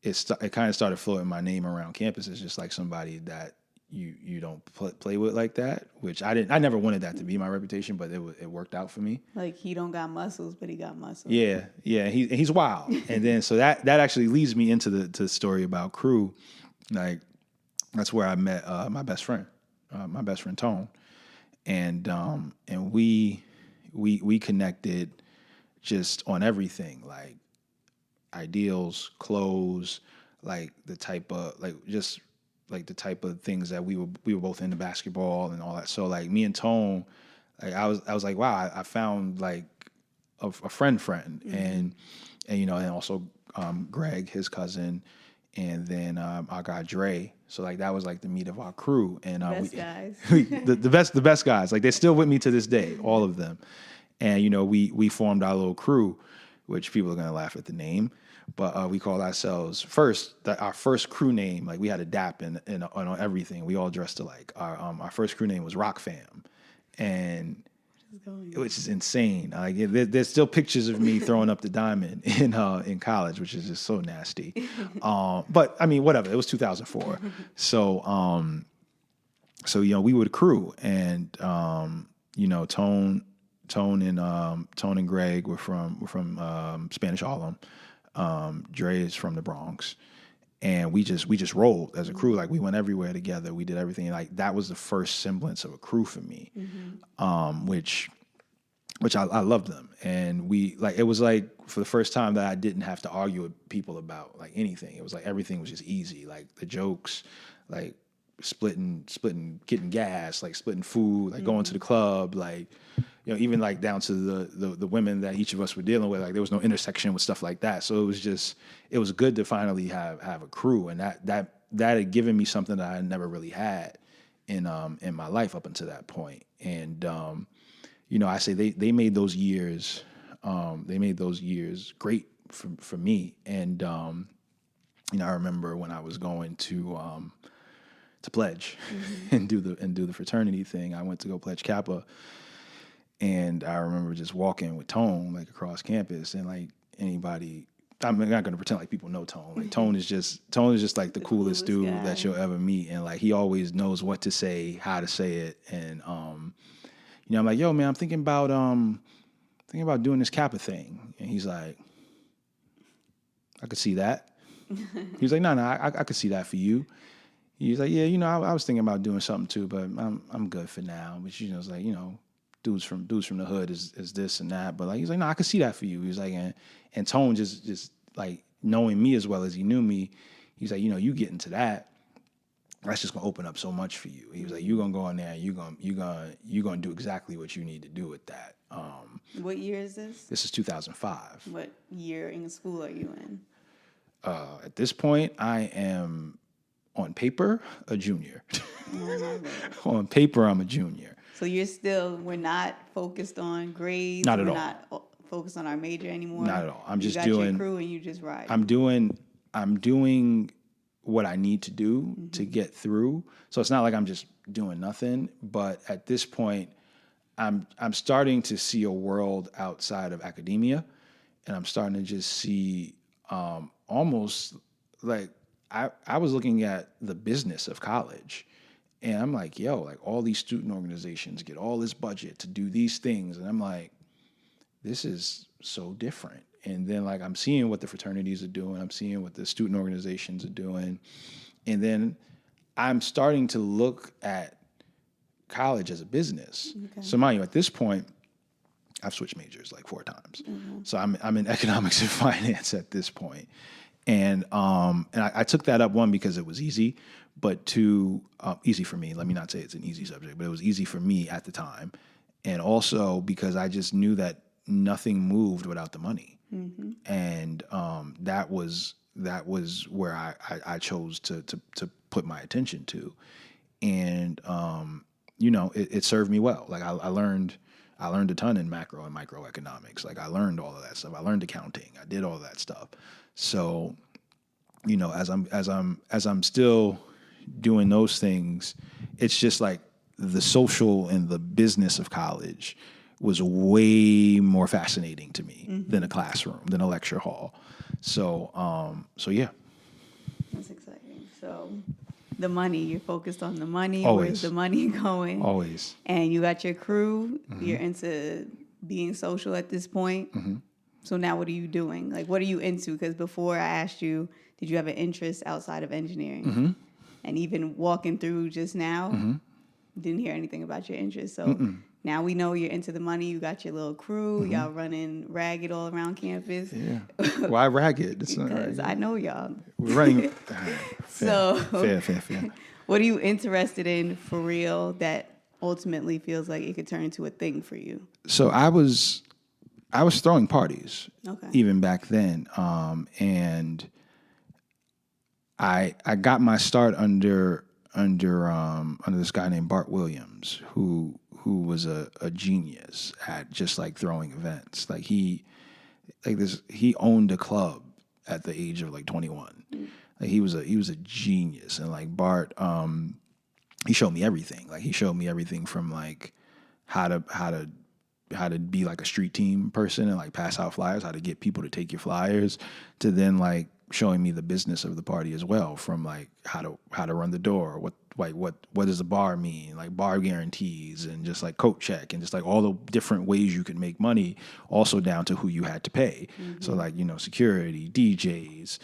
[SPEAKER 2] it kind of started floating my name around campus as just like somebody that you don't play with like that, which I never wanted that to be my reputation, but it worked out for me.
[SPEAKER 1] Like, he don't got muscles, but he got muscles.
[SPEAKER 2] Yeah, he's wild. And then so that actually leads me into the story about crew. Like, that's where I met my best friend Tone, and we connected just on everything, like ideals, clothes, like the type of the type of things that we were both into, basketball and all that. So like me and Tone, like I was like, wow, I found like a friend, mm-hmm. and and also Greg, his cousin, and then our guy Dre. So like that was like the meat of our crew, and
[SPEAKER 1] best guys.
[SPEAKER 2] the best guys. Like they're still with me to this day, all of them. And we formed our little crew, which people are gonna laugh at the name. But we called ourselves our first crew name. Like we had a DAP and on everything. We all dressed alike. Our first crew name was Rock Fam, and
[SPEAKER 1] going.
[SPEAKER 2] which is insane. Like there's still pictures of me throwing up the diamond in college, which is just so nasty. But I mean, whatever. It was 2004, so we would crew, and Tone and Greg were from Spanish Harlem. Dre is from the Bronx. And we just rolled as a crew. Like we went everywhere together. We did everything. Like that was the first semblance of a crew for me, which I loved them. And it was like for the first time that I didn't have to argue with people about like anything. It was like everything was just easy. Like the jokes, like splitting, getting gas, like splitting food, like going to the club, like even like down to the women that each of us were dealing with. Like there was no intersection with stuff like that. So it was good to finally have a crew, and that had given me something that I had never really had in my life up until that point. And I say they made those years great for me. And I remember when I was going to pledge and do the fraternity thing. I went to go pledge Kappa. And I remember just walking with Tone like across campus, and like anybody, I'm not going to pretend like people know Tone. Like Tone is just like the coolest dude guy that you'll ever meet, and like he always knows what to say, how to say it, and I'm like, yo man, I'm thinking about doing this Kappa thing, and he's like, I could see that. He was like, no, I could see that for you. He's like, yeah, I was thinking about doing something too, but I'm good for now. But it's like, dudes from the hood is this and that, but like he's like, no, I could see that for you. He was like, and Tone just like knowing me as well as he knew me, he's like, you get into that, that's just gonna open up so much for you. He was like, you're gonna go in there, and you're gonna do exactly what you need to do with that.
[SPEAKER 1] What year is this?
[SPEAKER 2] This is 2005.
[SPEAKER 1] What year in school are you in?
[SPEAKER 2] At this point, I am on paper a junior. On paper, I'm a junior.
[SPEAKER 1] So we're not focused on grades.
[SPEAKER 2] Not at all.
[SPEAKER 1] We're not focused on our major anymore.
[SPEAKER 2] Not at all. I'm just
[SPEAKER 1] doing
[SPEAKER 2] your
[SPEAKER 1] crew and you just ride.
[SPEAKER 2] I'm doing what I need to do to get through. So it's not like I'm just doing nothing. But at this point, I'm starting to see a world outside of academia, and I'm starting to just see almost like I was looking at the business of college. And I'm like, yo, like all these student organizations get all this budget to do these things. And I'm like, this is so different. And then like I'm seeing what the fraternities are doing. I'm seeing what the student organizations are doing. And then I'm starting to look at college as a business. Okay. So mind you, at this point, I've switched majors like 4 times. So I'm in economics and finance at this point. And I took that up, one, because it was easy, but 2, easy for me. Let me not say it's an easy subject, but it was easy for me at the time. And also because I just knew that nothing moved without the money. And that was where I chose to put my attention to. And, it served me well. Like I learned a ton in macro and microeconomics. Like I learned all of that stuff. I learned accounting. I did all of that stuff. So, as I'm still doing those things, it's just like the social and the business of college was way more fascinating to me than a classroom, than a lecture hall. So yeah.
[SPEAKER 1] That's exciting. So the money, you're focused on the money.
[SPEAKER 2] Always.
[SPEAKER 1] Where's the money going?
[SPEAKER 2] Always.
[SPEAKER 1] And you got your crew. You're into being social at this point. So now what are you doing? Like, what are you into? Because before I asked you, did you have an interest outside of engineering? And even walking through just now, didn't hear anything about your interest. So now we know you're into the money. You got your little crew. Y'all running ragged all around campus.
[SPEAKER 2] Yeah. Why ragged? It's not
[SPEAKER 1] because
[SPEAKER 2] ragged.
[SPEAKER 1] I know y'all.
[SPEAKER 2] We're running. Fair.
[SPEAKER 1] What are you interested in for real that ultimately feels like it could turn into a thing for you?
[SPEAKER 2] So I was throwing parties even back then, and I got my start under this guy named Bart Williams, who was a genius at just like throwing events. Like he owned a club at the age of like 21. Like he was a genius, and like Bart, he showed me everything. Like he showed me everything from like how to be like a street team person and like pass out flyers, how to get people to take your flyers, to then like showing me the business of the party as well, from like how to run the door, what does a bar mean, like bar guarantees and just like coat check and just like all the different ways you can make money, also down to who you had to pay. So like, security, DJs,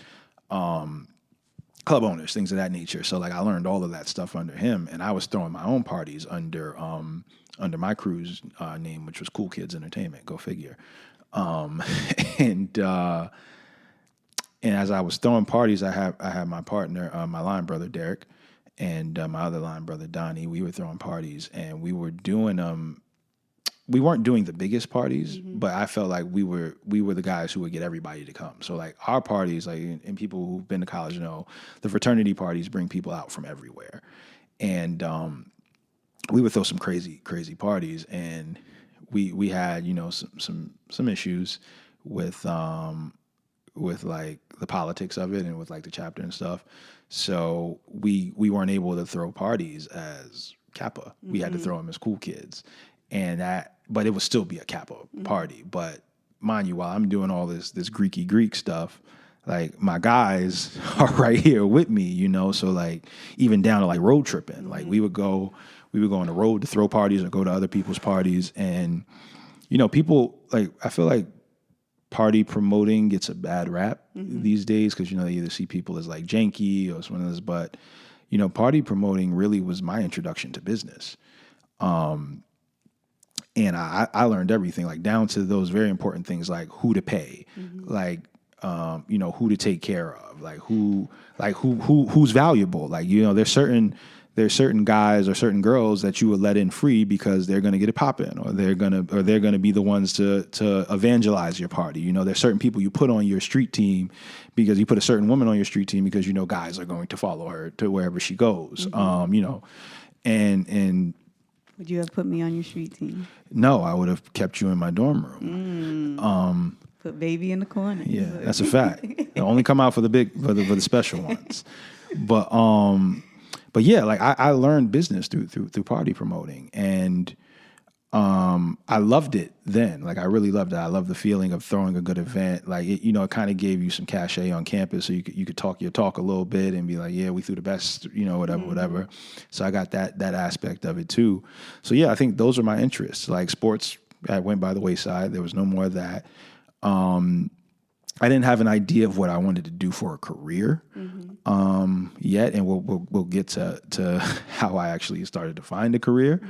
[SPEAKER 2] club owners, things of that nature. So like I learned all of that stuff under him, and I was throwing my own parties under my crew's name, which was Cool Kids Entertainment. Go figure. And as I was throwing parties, I had my partner, my line brother Derek, and my other line brother Donnie. We were throwing parties, and we were doing we weren't doing the biggest parties, but I felt like we were the guys who would get everybody to come. So like our parties, like, and people who've been to college know, the fraternity parties bring people out from everywhere, and we would throw some crazy parties, and we had some issues with like the politics of it and with like the chapter and stuff. So we weren't able to throw parties as Kappa. We had to throw them as Cool Kids, but it would still be a Kappa party. But mind you, while I'm doing all this Greeky Greek stuff, like my guys are right here with me, so like even down to like road tripping, like we would go on the road to throw parties or go to other people's parties. And, people, like, I feel like party promoting gets a bad rap these days because, they either see people as like janky or something else, but, party promoting really was my introduction to business. And I learned everything, like down to those very important things, like who to pay, like, who to take care of, like who's valuable. Like, there's certain guys or certain girls that you would let in free because they're going to get it popping, or they're going to be the ones to evangelize your party. There's certain people you put on your street team because you put a certain woman on your street team because guys are going to follow her to wherever she goes. And
[SPEAKER 1] would you have put me on your street team?
[SPEAKER 2] No, I would have kept you in my dorm room.
[SPEAKER 1] Put baby in the corner.
[SPEAKER 2] Yeah, that's a fact. They'll only come out for the special ones. But yeah, like I learned business through party promoting, and I loved it then. Like I really loved it. I loved the feeling of throwing a good event. Like it kind of gave you some cachet on campus, so you could talk your talk a little bit and be like, yeah, we threw the best, whatever. So I got that aspect of it too. So yeah, I think those are my interests. Like sports, I went by the wayside. There was no more of that. I didn't have an idea of what I wanted to do for a career yet, and we'll get to how I actually started to find a career.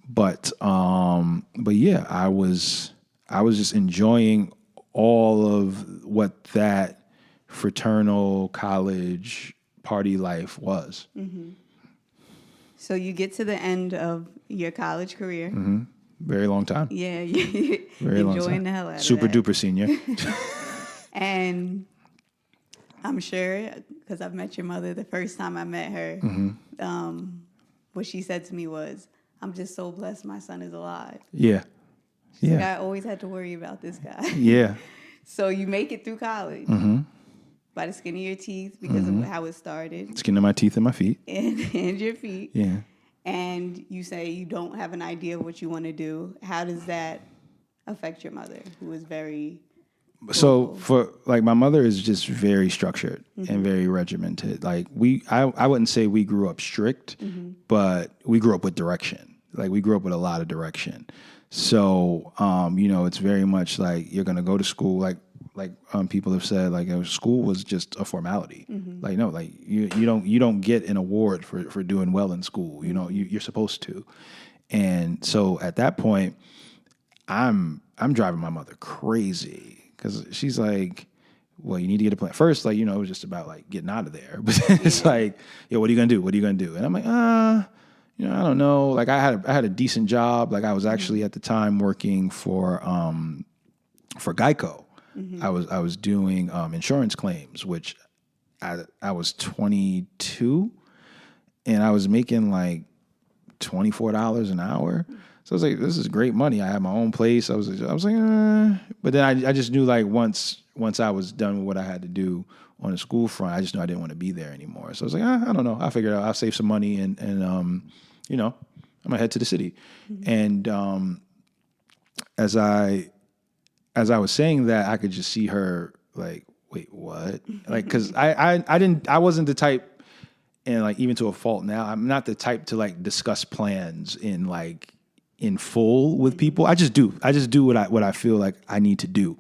[SPEAKER 2] But yeah, I was just enjoying all of what that fraternal college party life was.
[SPEAKER 1] So you get to the end of your college career.
[SPEAKER 2] Very long time.
[SPEAKER 1] Yeah,
[SPEAKER 2] very long time.
[SPEAKER 1] Enjoying the hell out of
[SPEAKER 2] Super
[SPEAKER 1] that.
[SPEAKER 2] duper senior.
[SPEAKER 1] And I'm sure, because I've met your mother, the first time I met her, what she said to me was, I'm just so blessed my son is alive.
[SPEAKER 2] Yeah.
[SPEAKER 1] She's like, I always had to worry about this guy.
[SPEAKER 2] Yeah.
[SPEAKER 1] So you make it through college by the skin of your teeth because of how it started.
[SPEAKER 2] Skin of my teeth and my feet.
[SPEAKER 1] And your feet.
[SPEAKER 2] Yeah.
[SPEAKER 1] And you say you don't have an idea of what you want to do. How does that affect your mother, who is very...
[SPEAKER 2] So for like my mother is just very structured and very regimented. Like I wouldn't say we grew up strict, but we grew up with direction. Like we grew up with a lot of direction. So it's very much like you're gonna go to school. Like people have said, like school was just a formality. Like no, like you don't get an award for doing well in school. You're supposed to. And so at that point, I'm driving my mother crazy. Because she's like, well, you need to get a plan. First, like, it was just about, like, getting out of there. But then it's like, what are you going to do? What are you going to do? And I'm like, I don't know. Like, I had a decent job. Like, I was actually at the time working for Geico. I was doing insurance claims, which I was 22. And I was making, like, $24 an hour. So I was like, this is great money. I had my own place. I was like, but then I just knew like once I was done with what I had to do on the school front, I just knew I didn't want to be there anymore. So I was like, I don't know. I figured I'll save some money and I'm gonna head to the city. And as I was saying that, I could just see her like, wait, what? Like, because I wasn't the type, and like even to a fault now, I'm not the type to like discuss plans in full with people. I just do what I feel like I need to do,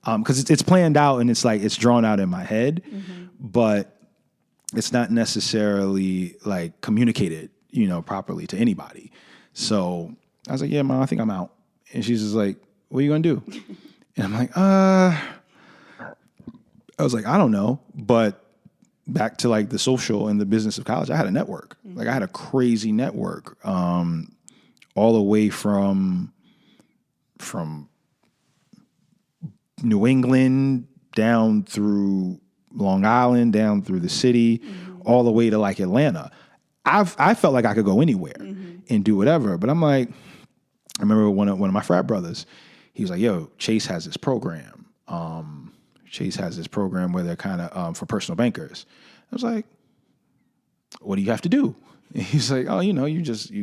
[SPEAKER 2] because it's planned out and it's like it's drawn out in my head, but it's not necessarily like communicated, properly to anybody. So I was like, yeah, Mom, I think I'm out. And she's just like, what are you gonna do? And I'm like, I was like, I don't know. But back to like the social and the business of college, I had a network. Like I had a crazy network, all the way from New England down through Long Island, down through the city, all the way to like Atlanta. I felt like I could go anywhere and do whatever. But I'm like, I remember one of my frat brothers, he was like, yo, Chase has this program. Chase has this program where they're kind of for personal bankers. I was like, what do you have to do? And he's like, oh, you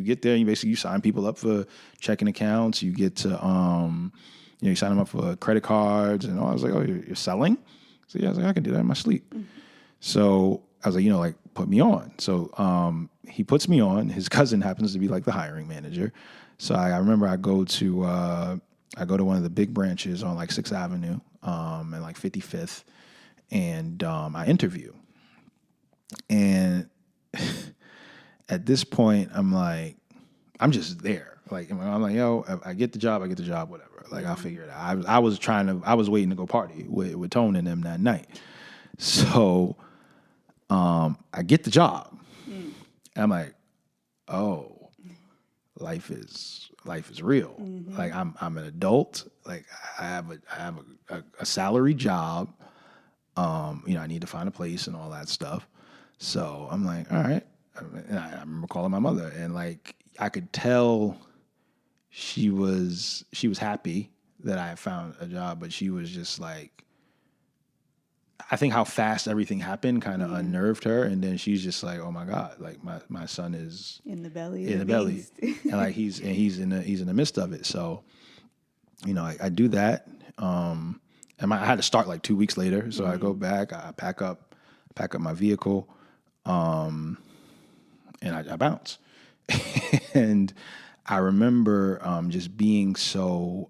[SPEAKER 2] get there and you sign people up for checking accounts. You get to, you sign them up for credit cards and all. I was like, oh, you're selling? So yeah, I was like, I can do that in my sleep. So I was like, like, put me on. So he puts me on. His cousin happens to be like the hiring manager. So I remember I go to one of the big branches on like 6th Avenue and like 55th, and I interview. And at this point, I'm like, I'm just there. Like, I'm like, yo, I get the job, whatever. Like, I'll figure it out. I was waiting to go party with Tone and them that night. So I get the job. And I'm like, oh, life is real. Like I'm an adult. Like I have a salary job. I need to find a place and all that stuff. So I'm like, all right. And I remember calling my mother, and like I could tell she was happy that I had found a job, but she was just like, I think how fast everything happened kind of unnerved her, and then she's just like, "Oh my God! Like my son is
[SPEAKER 1] in the belly,
[SPEAKER 2] and like he's in the midst of it." So, I do that, and I had to start like 2 weeks later. So I go back, I pack up my vehicle, and I bounce. And I remember just being so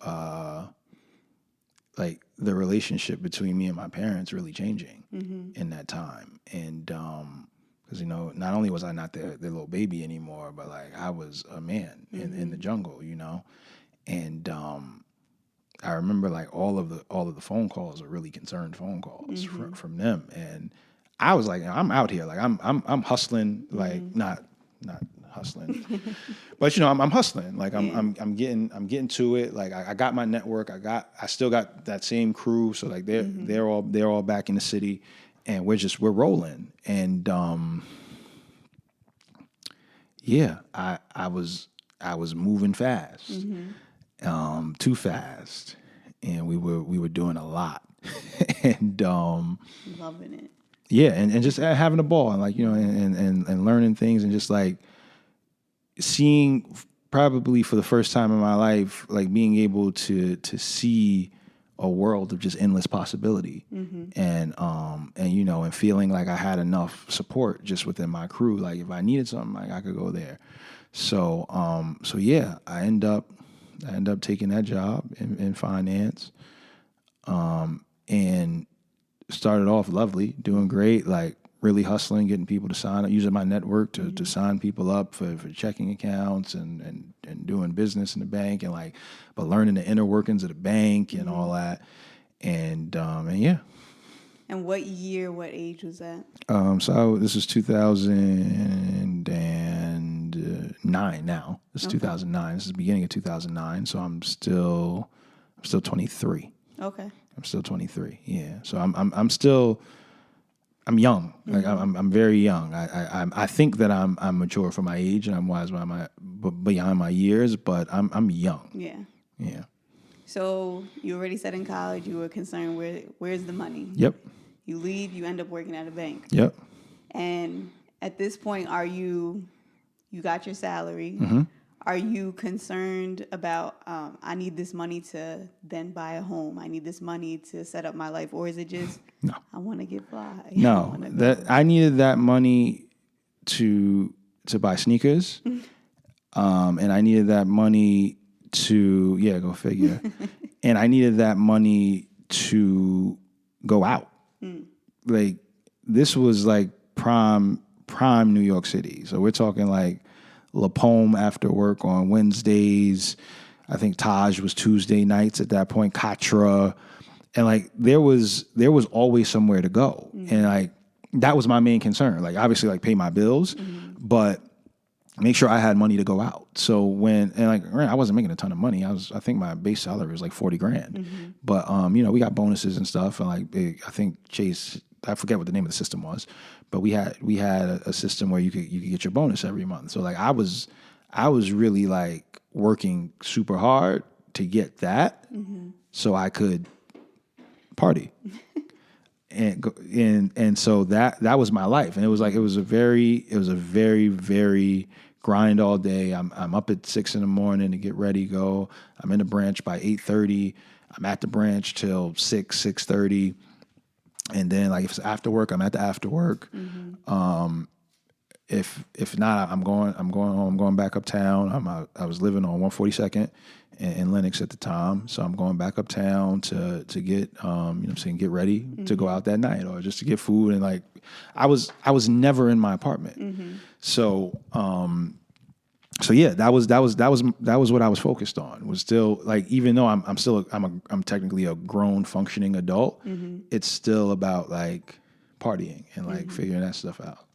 [SPEAKER 2] like the relationship between me and my parents really changing in that time. And because not only was I not their little baby anymore, but like I was a man in the jungle, And I remember like all of the phone calls are really concerned phone calls from them, and I was like, I'm out here, like I'm hustling, like not hustling, but I'm hustling, like I'm getting to it. Like I got my network, I still got that same crew, so like they're all back in the city, and we're rolling, and I was moving fast, too fast, and we were doing a lot, and
[SPEAKER 1] loving it.
[SPEAKER 2] Yeah, and just having a ball, and like and learning things, and just like seeing, probably for the first time in my life, like being able to see a world of just endless possibility, and and feeling like I had enough support just within my crew. Like if I needed something, like I could go there. So yeah, I end up taking that job in finance, and started off lovely, doing great, like really hustling, getting people to sign up, using my network to sign people up for checking accounts and doing business in the bank, and like, but learning the inner workings of the bank and all that. And yeah.
[SPEAKER 1] And what age was that?
[SPEAKER 2] So this is 2009 now. This is 2009. This is the beginning of 2009. So I'm still 23.
[SPEAKER 1] Okay.
[SPEAKER 2] I'm still 23. Yeah. So I'm young. Like I'm very young. I think that I'm mature for my age, and I'm wise beyond my years, but I'm young.
[SPEAKER 1] Yeah.
[SPEAKER 2] Yeah.
[SPEAKER 1] So you already said in college you were concerned where's the money?
[SPEAKER 2] Yep.
[SPEAKER 1] You leave, you end up working at a bank.
[SPEAKER 2] Yep.
[SPEAKER 1] And at this point, you got your salary? Are you concerned about, I need this money to then buy a home? I need this money to set up my life? Or is it just,
[SPEAKER 2] No.
[SPEAKER 1] I want to get by?
[SPEAKER 2] No, I needed that money to buy sneakers. And I needed that money to, go figure. And I needed that money to go out. Like, this was like prime New York City. So we're talking like La Pomme after work on Wednesdays. I think Taj was Tuesday nights at that point, Katra. And like, there was always somewhere to go. And like, that was my main concern. Like, obviously, like, pay my bills, but make sure I had money to go out. So I wasn't making a ton of money. I think my base salary was like $40,000. But, we got bonuses and stuff. And like, I think Chase, I forget what the name of the system was, but we had a system where you could get your bonus every month. So like, I was really like working super hard to get that so I could party. And so that was my life. And it was a very, very grind all day. I'm up at 6 a.m. to get ready, go. I'm in the branch by 8:30. I'm at the branch till 6:30. And then like, if it's after work, I'm at the after work. If not, I'm going home. I'm going back uptown. I was living on 142nd in Lenox at the time, so I'm going back uptown to get get ready to go out that night or just to get food. And like, I was never in my apartment. So yeah, that was what I was focused on. Was still like, even though I'm technically a grown functioning adult, it's still about like partying and like figuring that stuff out.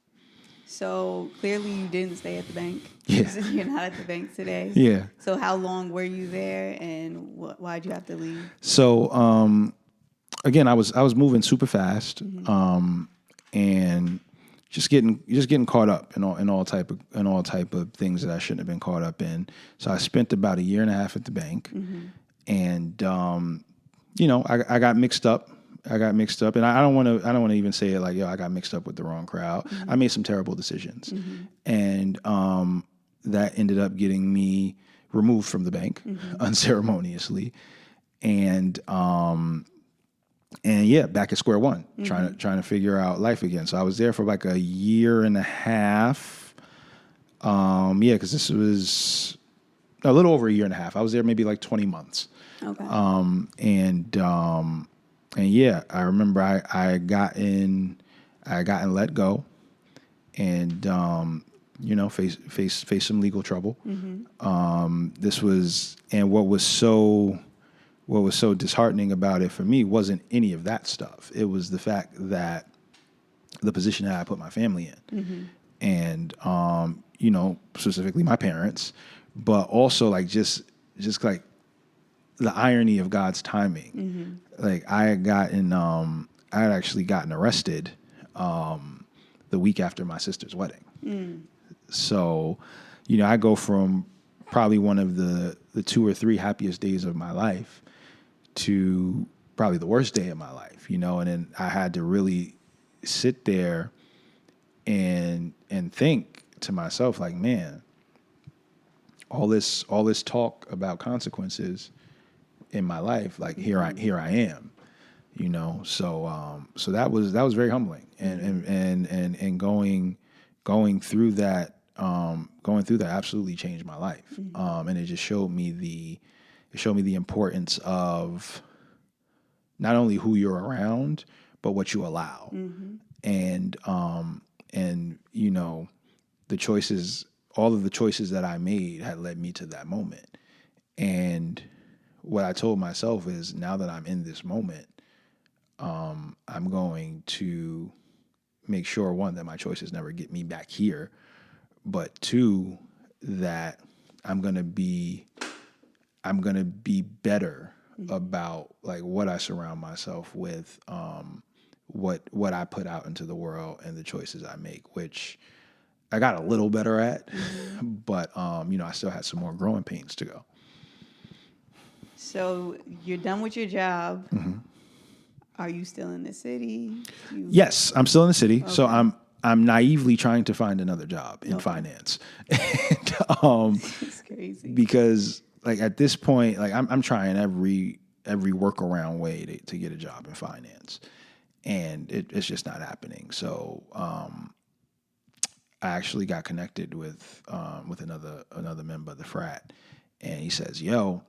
[SPEAKER 1] So clearly you didn't stay at the bank.
[SPEAKER 2] Yeah.
[SPEAKER 1] You're not at the bank today.
[SPEAKER 2] Yeah.
[SPEAKER 1] So how long were you there, and why'd you have to leave?
[SPEAKER 2] So again, I was moving super fast, and just getting caught up in all type of things that I shouldn't have been caught up in. So I spent about 1.5 years at the bank, and I got mixed up. And I don't want to even say it like, I got mixed up with the wrong crowd. I made some terrible decisions, and that ended up getting me removed from the bank unceremoniously, and back at square one, trying to figure out life again. So I was there for like 1.5 years. Because this was a little over 1.5 years. I was there maybe like 20 months.
[SPEAKER 1] Okay.
[SPEAKER 2] And yeah, I remember I got let go, and face some legal trouble. This was, and what was so disheartening about it for me wasn't any of that stuff. It was the fact that the position that I put my family in, and specifically my parents, but also like just like the irony of God's timing. Like I had actually gotten arrested the week after my sister's wedding. So, I go from probably one of the 2 or 3 happiest days of my life to probably the worst day of my life, and then I had to really sit there and think to myself, like, man, all this talk about consequences in my life, like here I am, so that was very humbling, and going through that absolutely changed my life. And it just showed me the importance of not only who you're around, but what you allow. And all of the choices that I made had led me to that moment. And what I told myself is, now that I'm in this moment, I'm going to make sure, 1, that my choices never get me back here, but 2, that I'm gonna be better about like what I surround myself with, what I put out into the world, and the choices I make, which I got a little better at, but I still had some more growing pains to go.
[SPEAKER 1] So you're done with your job. Are you still in the city?
[SPEAKER 2] Yes, I'm still in the city. Okay. So I'm naively trying to find another job in finance. And,
[SPEAKER 1] crazy.
[SPEAKER 2] Because like at this point, like I'm trying every workaround way to get a job in finance, and it's just not happening. So I actually got connected with another member of the frat, and he says, "Yo,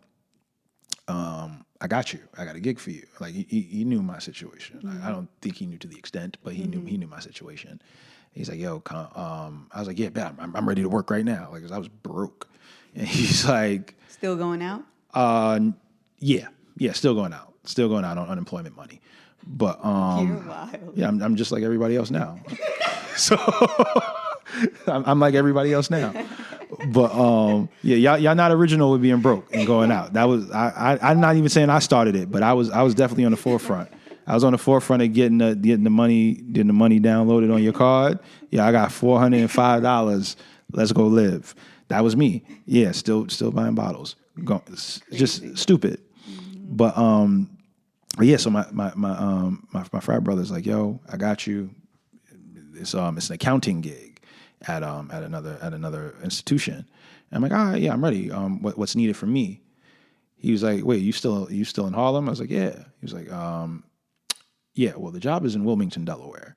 [SPEAKER 2] I got you. I got a gig for you." Like he knew my situation. I don't think he knew to the extent, but he knew my situation. He's like, "Yo, I was like, yeah, bet, I'm ready to work right now." Like, 'cause I was broke, and he's like,
[SPEAKER 1] Still going out?
[SPEAKER 2] Yeah, still going out on unemployment money, but
[SPEAKER 1] You're wild.
[SPEAKER 2] yeah, I'm just like everybody else now. So I'm like everybody else now. But yeah, y'all not original with being broke and going out. That was I'm not even saying I started it, but I was definitely on the forefront. I was on the forefront of getting the money downloaded on your card. Yeah, I got $405. Let's go live. That was me. Yeah, still buying bottles. Just stupid. But yeah, so my frat brother's like, "Yo, I got you. It's an accounting gig at another institution." And I'm like, "All right, yeah, I'm ready. What's needed from me?" He was like, "Wait, you still in Harlem?" I was like, "Yeah." He was like, "Yeah, well, the job is in Wilmington, Delaware."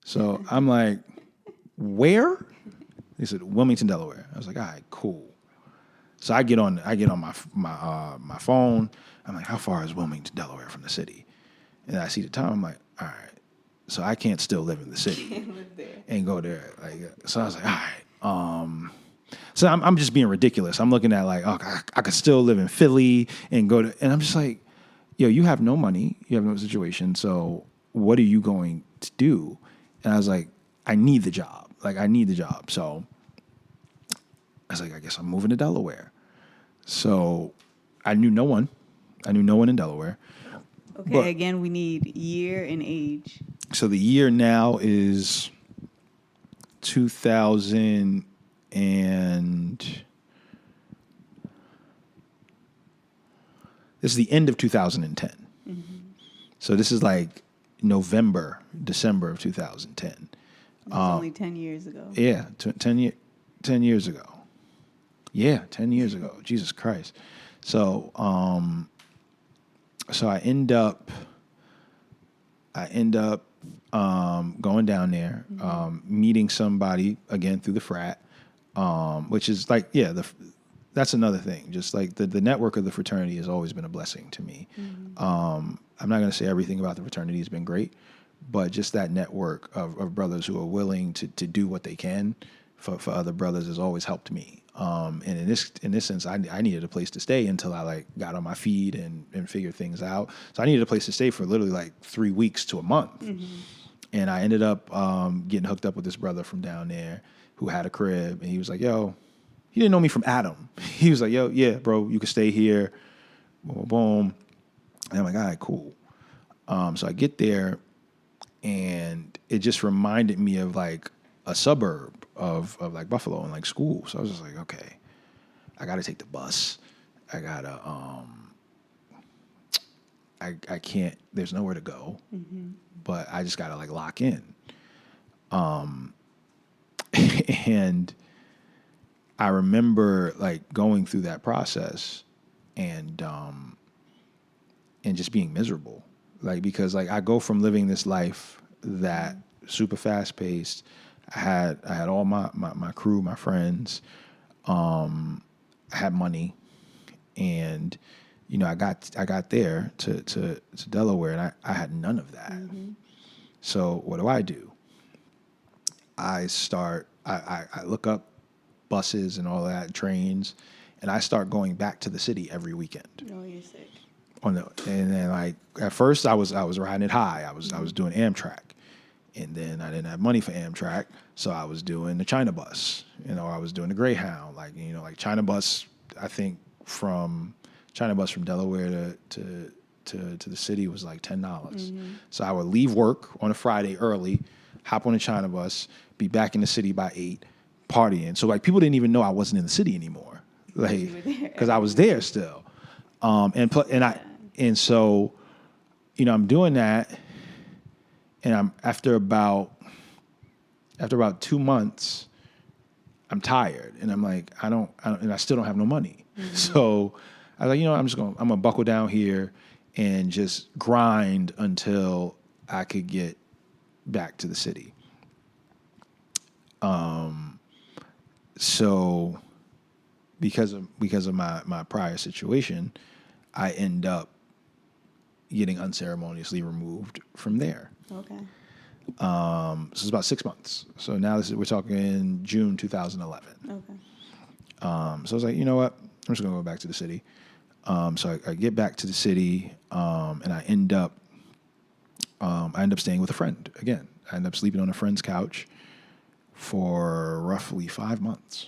[SPEAKER 2] So I'm like, "Where?" He said, "Wilmington, Delaware." I was like, "All right, cool." So I get on my phone. I'm like, "How far is Wilmington, Delaware from the city?" And I see the time. I'm like, "All right." So I can't still live in the city and go there. Like, so I was like, "All right." So I'm just being ridiculous. I'm looking at like, oh, I could still live in Philly and go to, and I'm just like, "Yo, you have no money, you have no situation. So what are you going to do?" And I was like, "I need the job. Like, I need the job." So I was like, "I guess I'm moving to Delaware." So I knew no one. In Delaware.
[SPEAKER 1] Okay,
[SPEAKER 2] But,
[SPEAKER 1] again, we need year and age.
[SPEAKER 2] so the year now is 2000 and this is the end of 2010. So this is like December of 2010.
[SPEAKER 1] That's only 10 years ago.
[SPEAKER 2] Yeah, 10 years ago. Yeah, 10 years ago. Jesus Christ. So so I end up going down there, meeting somebody again through the frat, which is like, yeah, that's another thing. Just like the network of the fraternity has always been a blessing to me. I'm not going to say everything about the fraternity has been great, but just that network of brothers who are willing to do what they can for other brothers has always helped me. And in this sense, I needed a place to stay until I like got on my feet and figured things out. So I needed a place to stay for literally like 3 weeks to a month. And I ended up getting hooked up with this brother from down there who had a crib, and he was like, "Yo," he didn't know me from Adam. He was like, "Yo, yeah, bro, you can stay here." Boom, boom, boom. And I'm like, "All right, cool." So I get there, and it just reminded me of like a suburb of like Buffalo and like school. So I was just like, okay, I got to take the bus. I gotta, I can't. There's nowhere to go, but I just gotta like lock in. And I remember like going through that process and just being miserable. Like, because like I go from living this life that super fast paced. I had all my crew, my friends. I had money, and you know I got there to Delaware, and I had none of that. So what do? I look up buses and all that, trains, and I start going back to the city every weekend.
[SPEAKER 1] Oh, you're sick.
[SPEAKER 2] And then like at first I was riding it high. I was doing Amtrak, and then I didn't have money for Amtrak, so I was doing the China bus. You know, I was doing the Greyhound. Like, you know, like China bus. I think from China bus from Delaware to the city was like $10. So I would leave work on a Friday early, hop on a China bus, be back in the city by 8, partying. So like people didn't even know I wasn't in the city anymore, like because I was there still. And so, you know, I'm doing that, and I'm after about 2 months, I'm tired. And I'm like, I don't and I still don't have no money. So I was like, I'm gonna buckle down here and just grind until I could get back to the city. So because of my prior situation, I end up getting unceremoniously removed from there.
[SPEAKER 1] Okay.
[SPEAKER 2] So it's about 6 months. So now we're talking June 2011.
[SPEAKER 1] Okay.
[SPEAKER 2] So I was like, you know what? I'm just gonna go back to the city. So I get back to the city, and I end up staying with a friend again. I end up sleeping on a friend's couch for roughly 5 months.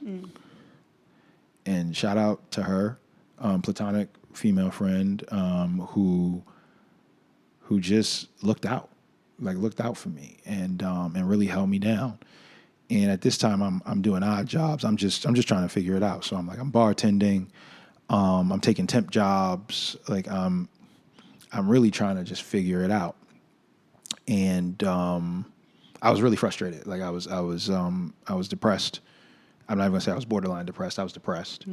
[SPEAKER 2] And shout out to her, platonic female friend, who just looked out for me and really held me down. And at this time, I'm doing odd jobs. I'm just trying to figure it out. So I'm bartending. I'm taking temp jobs. Like I'm really trying to just figure it out. And I was really frustrated. Like I was depressed. I'm not even gonna say I was borderline depressed. I was depressed.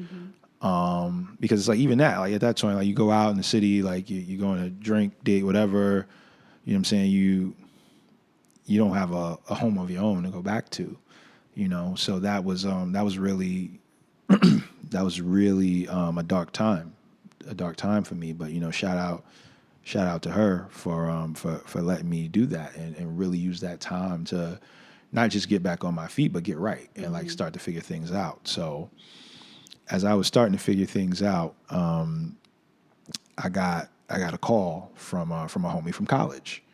[SPEAKER 2] Because it's like even that, like at that point, like you go out in the city, like you go on a drink, date, whatever. You know what I'm saying? You don't have a home of your own to go back to, So that was really a dark time for me. But shout out to her for letting me do that and really use that time to not just get back on my feet, but get right and like start to figure things out. So as I was starting to figure things out, I got a call from a homie from college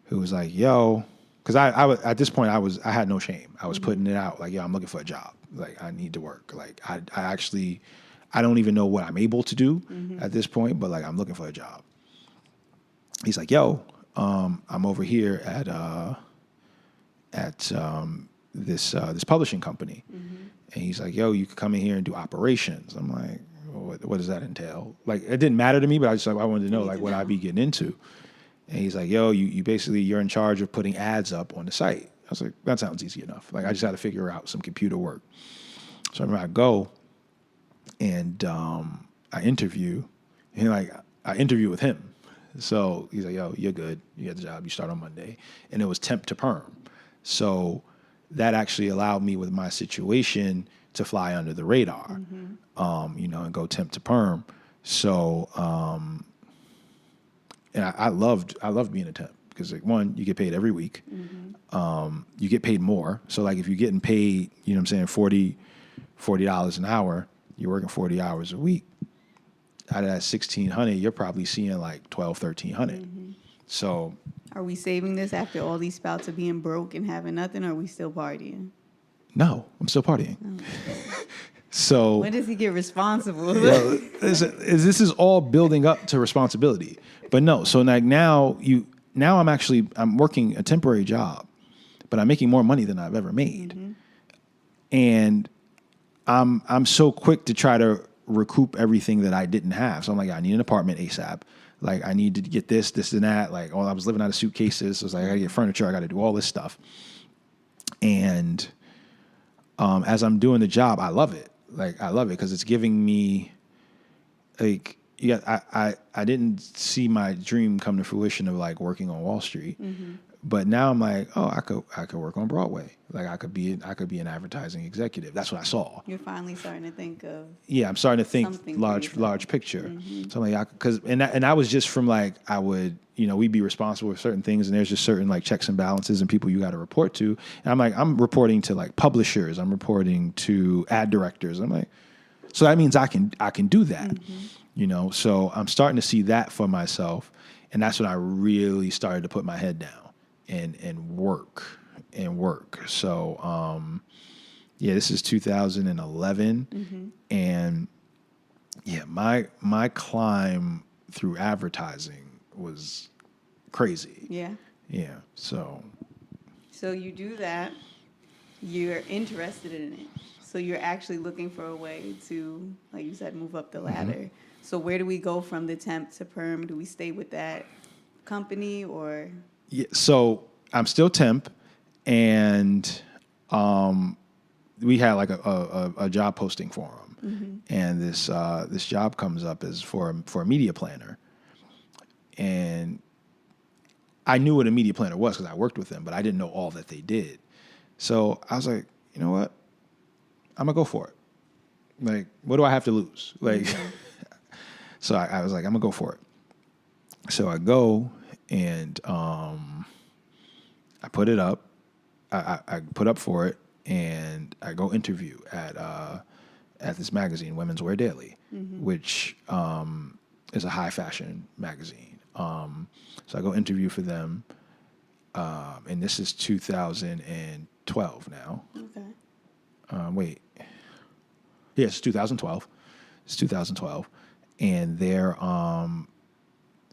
[SPEAKER 2] who was like, yo, because I was at this point I had no shame. I was putting it out like, yo, I'm looking for a job. Like I need to work. Like I don't even know what I'm able to do at this point, but like I'm looking for a job. He's like, yo, I'm over here at this publishing company. And he's like, yo, you could come in here and do operations. I'm like, what does that entail? Like, it didn't matter to me, but I wanted to know like what I'd be getting into. And he's like, yo, you basically, you're in charge of putting ads up on the site. I was like, that sounds easy enough. Like, I just had to figure out some computer work. So I remember I go and I interview, and like I interview with him. So he's like, yo, you're good. You get the job. You start on Monday. And it was temp to perm. So that actually allowed me with my situation to fly under the radar, and go temp to perm. So, and I loved being a temp because like one, you get paid every week. You get paid more. So like if you're getting paid, $40 an hour, you're working 40 hours a week. Out of that 1,600, you're probably seeing like 1,300. So
[SPEAKER 1] are we saving this after all these spouts of being broke and having nothing, or are we still partying?
[SPEAKER 2] No, I'm still partying.
[SPEAKER 1] Oh.
[SPEAKER 2] So
[SPEAKER 1] when does he get responsible?
[SPEAKER 2] Well, this is all building up to responsibility. But no, so like now I'm working a temporary job, but I'm making more money than I've ever made. And I'm so quick to try to recoup everything that I didn't have. So I'm like, I need an apartment ASAP. Like I need to get this and that. Like, I was living out of suitcases. So it's like, I gotta get furniture. I gotta do all this stuff. And as I'm doing the job, I love it. Like I love it because it's giving me like, I didn't see my dream come to fruition of like working on Wall Street. But now I'm like, oh, I could work on Broadway. Like I could be an advertising executive. That's what I saw.
[SPEAKER 1] You're finally starting to think of.
[SPEAKER 2] Yeah, I'm starting to think large picture. So I'm like, and I was just from like, I would, we'd be responsible for certain things, and there's just certain like checks and balances and people you got to report to. And I'm like, I'm reporting to like publishers. I'm reporting to ad directors. I'm like, so that means I can do that. So I'm starting to see that for myself, and that's when I really started to put my head down and work. So, this is 2011. And yeah, my climb through advertising was crazy.
[SPEAKER 1] Yeah.
[SPEAKER 2] Yeah. So
[SPEAKER 1] you do that. You're interested in it. So you're actually looking for a way to, like you said, move up the ladder. So where do we go from the temp to perm? Do we stay with that company or? Yeah,
[SPEAKER 2] so I'm still temp, and we had like a job posting for them, and this job comes up as for a media planner, and I knew what a media planner was because I worked with them, but I didn't know all that they did. So I was like, you know what, I'm gonna go for it. Like, what do I have to lose? Like, so I was like, I'm gonna go for it. So I go and I put it up. I put up for it, and I go interview at this magazine, Women's Wear Daily, which is a high fashion magazine. So I go interview for them, and this is 2012 now.
[SPEAKER 1] Okay.
[SPEAKER 2] Wait. Yes, it's 2012. It's 2012, and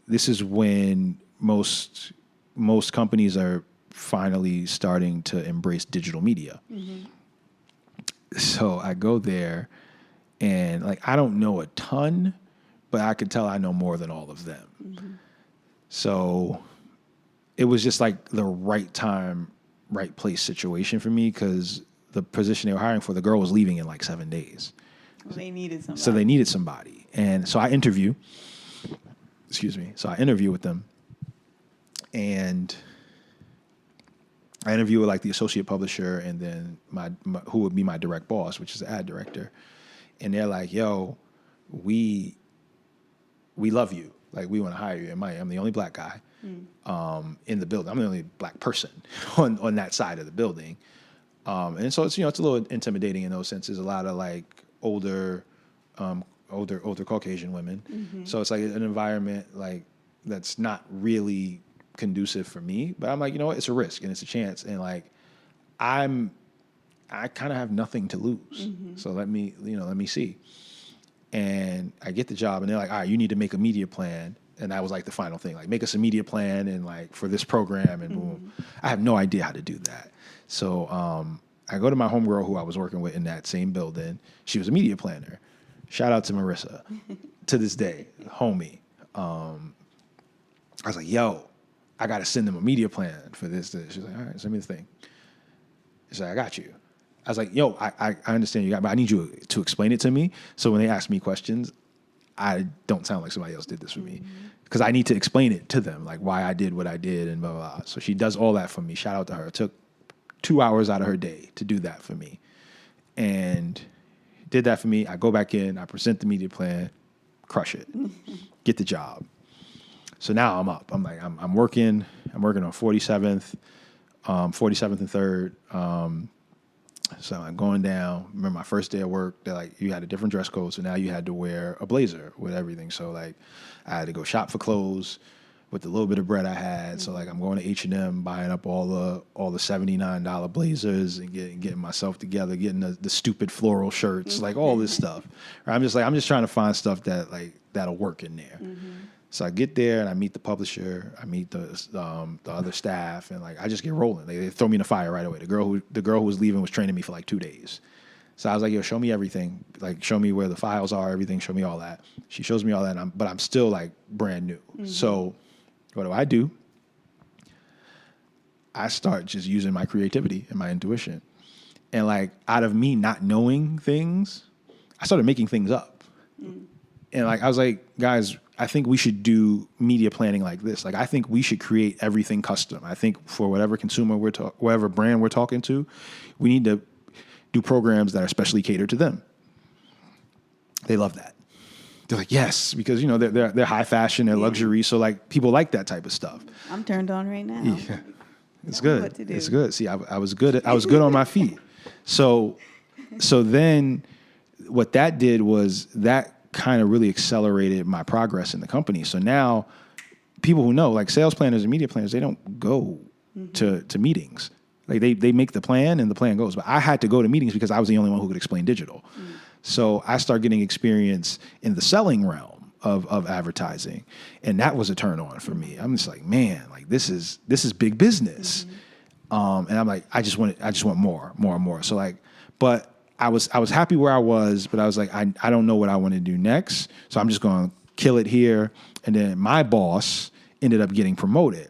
[SPEAKER 2] this is when most companies are finally starting to embrace digital media. So I go there, and like I don't know a ton, but I could tell I know more than all of them. So it was just like the right time, right place situation for me, because the position they were hiring for, the girl was leaving in like 7 days.
[SPEAKER 1] Well, they needed somebody.
[SPEAKER 2] So they needed somebody. And so I interview. Excuse me. So I interview with them. And I interview with like the associate publisher and then my who would be my direct boss, which is the ad director. And they're like, yo, we love you. Like, we want to hire you. And I'm the only black guy in the building. I'm the only black person on that side of the building. And so it's, it's a little intimidating in those senses. A lot of like older Caucasian women. So it's like an environment like that's not really conducive for me. But I'm like, you know what? It's a risk and it's a chance. And like, I kind of have nothing to lose. So let me see. And I get the job, and they're like, all right, you need to make a media plan. And that was like the final thing, like make us a media plan and like for this program and boom. I have no idea how to do that. So I go to my homegirl who I was working with in that same building. She was a media planner. Shout out to Marissa to this day, homie. I was like, yo, I got to send them a media plan for this. She's like, all right, send me the thing. She's like, I got you. I was like, yo, I understand you got, but I need you to explain it to me. So when they ask me questions, I don't sound like somebody else did this for me, because I need to explain it to them, like why I did what I did and blah, blah, blah. So she does all that for me. Shout out to her. It took 2 hours out of her day to do that for me, and did that for me. I go back in, I present the media plan, crush it, get the job. So now I'm up. I'm like, I'm working on 47th and 3rd. So I'm going down. Remember my first day of work, they're like, you had a different dress code, so now you had to wear a blazer with everything. So like, I had to go shop for clothes with the little bit of bread I had. So like, I'm going to H&M, buying up all the $79 blazers and getting myself together, getting the stupid floral shirts, like all this stuff. Right? I'm just trying to find stuff that like that'll work in there. So I get there and I meet the publisher, I meet the other staff, and like I just get rolling. They throw me in the fire right away. The girl who was leaving was training me for like 2 days. So I was like, yo, show me everything. Like, show me where the files are, everything. Show me all that. She shows me all that, but I'm still like brand new. So what do? I start just using my creativity and my intuition. And like, out of me not knowing things, I started making things up. And like, I was like, guys, I think we should do media planning like this. Like, I think we should create everything custom. I think for whatever consumer whatever brand we're talking to, we need to do programs that are specially catered to them. They love that. They're like, yes, because they're high fashion, they're luxury, so like people like that type of stuff.
[SPEAKER 1] I'm turned on right now.
[SPEAKER 2] Yeah. It's good. It's good. See, I was good. I was good on my feet. So then, what that did was that kind of really accelerated my progress in the company. So now, people who know, like sales planners and media planners, they don't go to meetings. Like they make the plan and the plan goes. But I had to go to meetings because I was the only one who could explain digital. So I started getting experience in the selling realm of advertising, and that was a turn on for me. I'm just like, man, like this is big business. And I'm like, I just want more. So like, but I was happy where I was, but I was like, I don't know what I want to do next. So I'm just going to kill it here. And then my boss ended up getting promoted.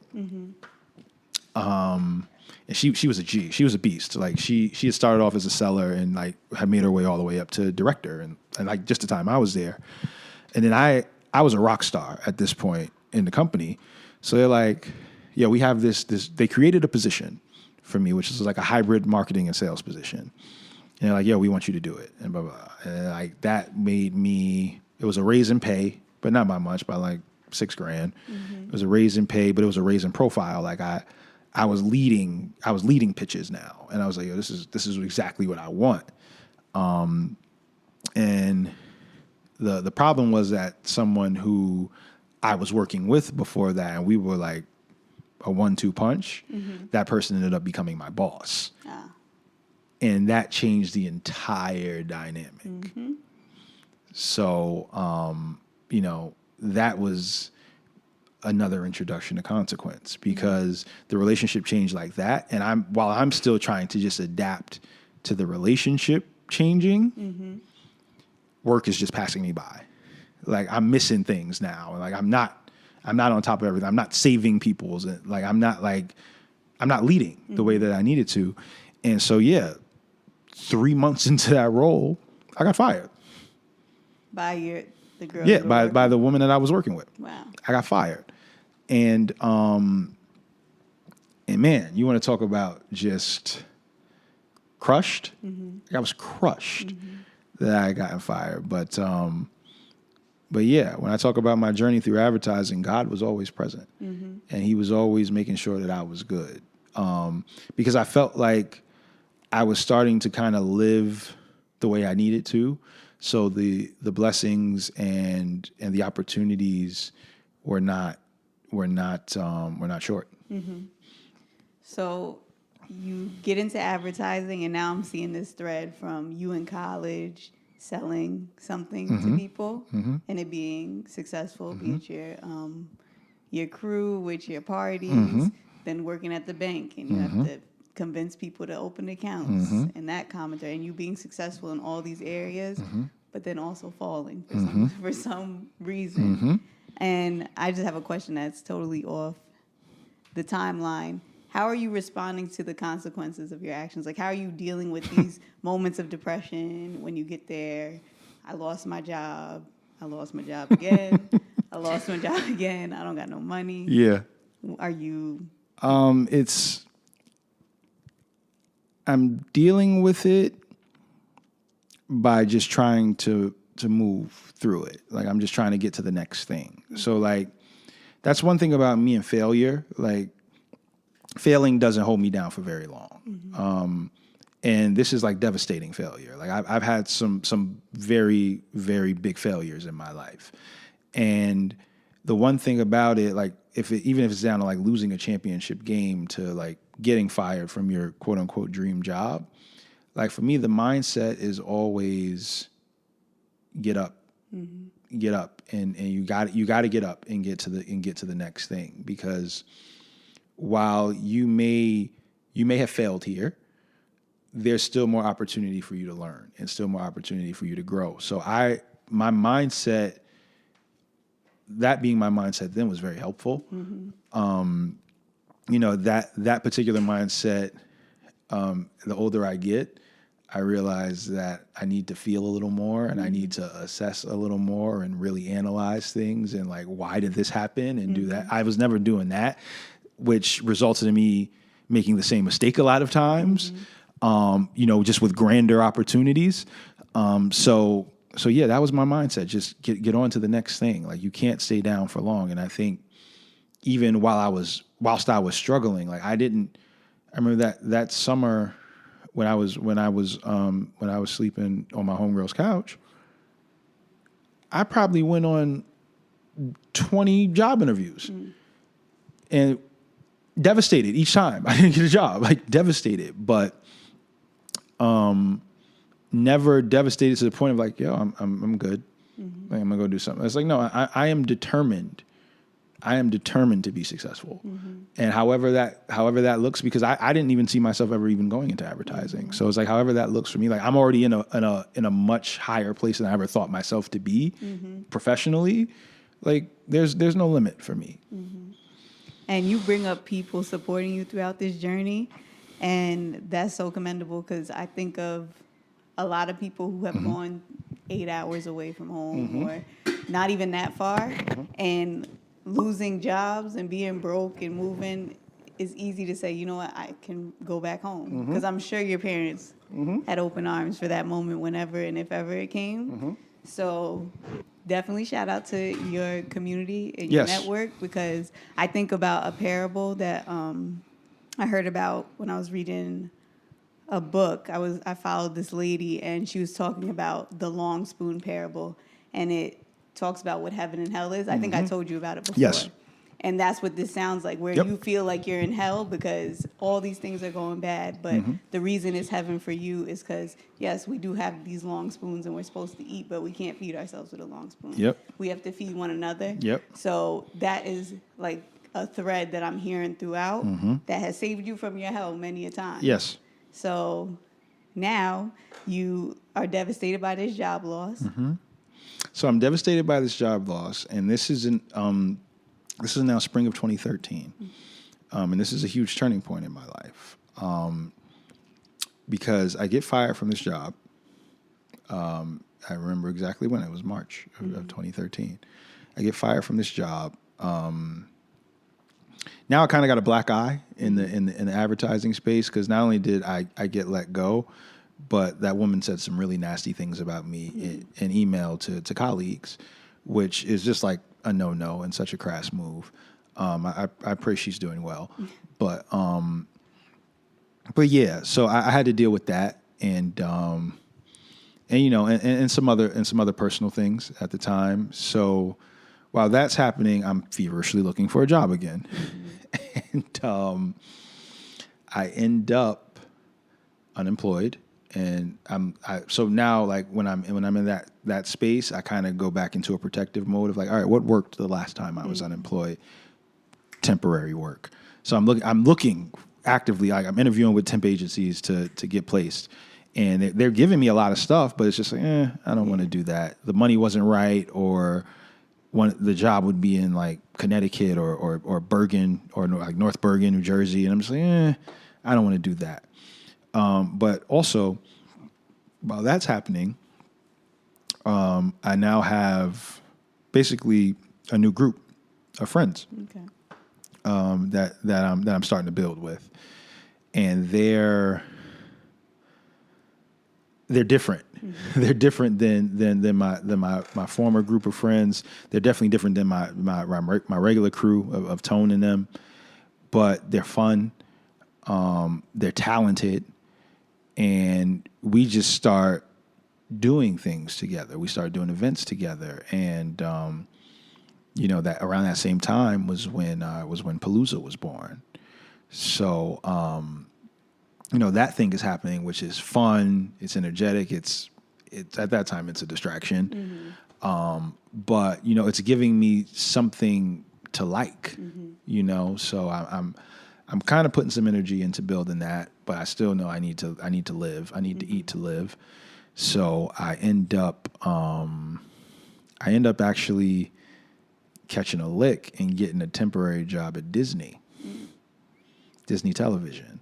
[SPEAKER 2] And she was a G. She was a beast. Like she had started off as a seller and like had made her way all the way up to director. And like just the time I was there. And then I was a rock star at this point in the company. So they're like, yeah, we have this, they created a position for me, which is like a hybrid marketing and sales position. And they're like, yeah, we want you to do it. And blah, blah. And like that made me, it was a raise in pay, but not by much, by like $6,000. It was a raise in pay, but it was a raise in profile. Like I was leading pitches now. And I was like, yo, this is exactly what I want. And the problem was that someone who I was working with before that, and we were like a 1-2 punch, that person ended up becoming my boss. And that changed the entire dynamic. So, you know, that was another introduction to consequence because the relationship changed like that. And while I'm still trying to just adapt to the relationship changing, work is just passing me by. Like I'm missing things now. Like I'm not on top of everything. I'm not saving people's, like I'm not leading the way that I needed to. And so, yeah, 3 months into that role, I got fired.
[SPEAKER 1] By the girl?
[SPEAKER 2] Yeah, by the woman that I was working with.
[SPEAKER 1] Wow.
[SPEAKER 2] I got fired. And man, you want to talk about just crushed? I was crushed that I got fired. But yeah, when I talk about my journey through advertising, God was always present. And he was always making sure that I was good. Because I felt like I was starting to kind of live the way I needed to. So the blessings and the opportunities were not short.
[SPEAKER 1] So you get into advertising, and now I'm seeing this thread from you in college selling something to people and it being successful, be it your crew with your parties, then working at the bank, and you have to convince people to open accounts and that commentary, and you being successful in all these areas, but then also falling for some reason. And I just have a question that's totally off the timeline. How are you responding to the consequences of your actions? Like, how are you dealing with these moments of depression when you get there? I lost my job. I lost my job again. I lost my job again. I don't got no money.
[SPEAKER 2] Yeah.
[SPEAKER 1] Are you?
[SPEAKER 2] I'm dealing with it by just trying to move through it. Like, I'm just trying to get to the next thing. So, like, that's one thing about me and failure. Like, failing doesn't hold me down for very long. And this is like devastating failure. Like I've had some very, very big failures in my life. And the one thing about it, like even if it's down to like losing a championship game to like getting fired from your quote unquote dream job, like for me, the mindset is always get up, and you got to get up and get to the next thing, because while you may have failed here, there's still more opportunity for you to learn and still more opportunity for you to grow. So my mindset, that being my mindset then, was very helpful. You know, that particular mindset, the older I get, I realize that I need to feel a little more and I need to assess a little more and really analyze things and like, why did this happen, and do that. I was never doing that, which resulted in me making the same mistake a lot of times, you know, just with grander opportunities. So yeah, that was my mindset. Just get on to the next thing. Like, you can't stay down for long. And I think even whilst I was struggling, like I remember that summer when I was sleeping on my homegirl's couch, I probably went on 20 job interviews and devastated each time. I didn't get a job, like devastated, but never devastated to the point of like, yo, I'm good. Like, I'm gonna go do something. It's like, no, I am determined. I am determined to be successful. And however that looks, because I didn't even see myself ever even going into advertising. So it's like, however that looks for me, like I'm already in a much higher place than I ever thought myself to be professionally. Like there's no limit for me.
[SPEAKER 1] And you bring up people supporting you throughout this journey. And that's so commendable because I think of a lot of people who have gone 8 hours away from home or not even that far. And losing jobs and being broke and moving, it's easy to say, you know what, I can go back home. Because I'm sure your parents had open arms for that moment whenever and if ever it came. So definitely shout out to your community and your network, because I think about a parable that I heard about when I was reading a book. I followed this lady, and she was talking about the long spoon parable, and it talks about what heaven and hell is. I think I told you about it before.
[SPEAKER 2] Yes.
[SPEAKER 1] And that's what this sounds like, where you feel like you're in hell because all these things are going bad. But the reason it's heaven for you is because, yes, we do have these long spoons and we're supposed to eat, but we can't feed ourselves with a long spoon.
[SPEAKER 2] Yep.
[SPEAKER 1] We have to feed one another.
[SPEAKER 2] Yep.
[SPEAKER 1] So that is like a thread that I'm hearing throughout that has saved you from your hell many a time.
[SPEAKER 2] Yes.
[SPEAKER 1] So now you are devastated by this job loss.
[SPEAKER 2] So I'm devastated by this job loss, and this is now spring of 2013, and this is a huge turning point in my life, because I get fired from this job. I remember exactly when it was March of 2013. I get fired from this job. Now I kind of got a black eye in the advertising space, because not only did I get let go, but that woman said some really nasty things about me in email to colleagues, which is just like a no and such a crass move. I pray she's doing well, but yeah. So I had to deal with that, and you know, and some other personal things at the time. So while that's happening, I'm feverishly looking for a job again, and I end up unemployed. And so now, like when I'm in that space, I kind of go back into a protective mode of like, all right, what worked the last time I was unemployed? Temporary work. So I'm looking actively. Like I'm interviewing with temp agencies to get placed, and they're giving me a lot of stuff, but it's just like, I don't want to do that. The money wasn't right, or the job would be in like Connecticut or Bergen or like North Bergen, New Jersey, and I'm just like, I don't want to do that. But also, while that's happening, I now have basically a new group of friends that I'm starting to build with, and they're different. They're different than my former group of friends. They're definitely different than my regular crew of Tone and them, but they're fun. They're talented. And we just start doing things together. We start doing events together, and you know, that around that same time was when Palooza was born. So you know, that thing is happening, which is fun. It's energetic. It's at that time it's a distraction, but you know, it's giving me something to like. You know, so I'm kind of putting some energy into building that, but I still know I need to live. I need to eat to live. So I end up actually catching a lick and getting a temporary job at Disney Television.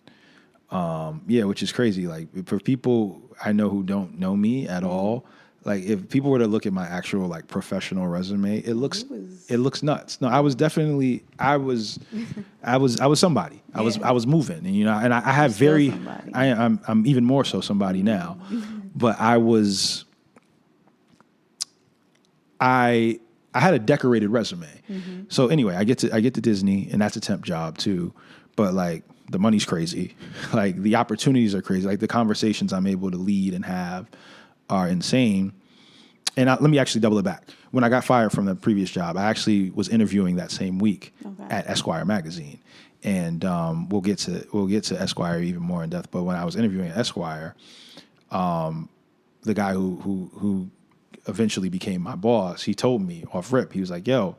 [SPEAKER 2] Which is crazy. Like for people I know who don't know me at all, like if people were to look at my actual like professional resume, it looks nuts. No, I was somebody. I was moving, and you know, and I have I'm even more so somebody now, but I had a decorated resume. So anyway, I get to Disney, and that's a temp job too, but like the money's crazy, like the opportunities are crazy, like the conversations I'm able to lead and have are insane. And let me actually double it back. When I got fired from the previous job, I actually was interviewing that same week at Esquire magazine, and we'll get to Esquire even more in depth. But when I was interviewing at Esquire, the guy who eventually became my boss, he told me off rip, he was like, "Yo,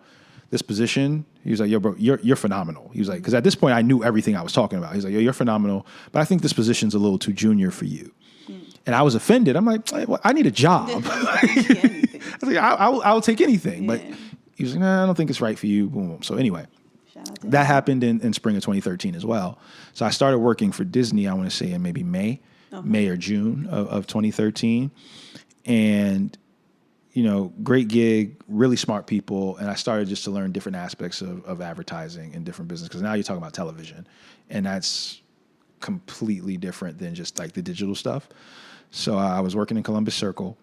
[SPEAKER 2] this position," he was like, "Yo, bro, you're phenomenal." He was like, because at this point I knew everything I was talking about. He's like, "Yo, you're phenomenal, but I think this position's a little too junior for you." And I was offended. I'm like, well, I need a job. I was like, I'll take anything. But he was like, nah, I don't think it's right for you. Boom, boom. So anyway, That happened in spring of 2013 as well. So I started working for Disney, I want to say in maybe May or June of 2013. And, great gig, really smart people. And I started just to learn different aspects of advertising and different business. Because now you're talking about television. And that's completely different than just like the digital stuff. So I was working in Columbus Circle.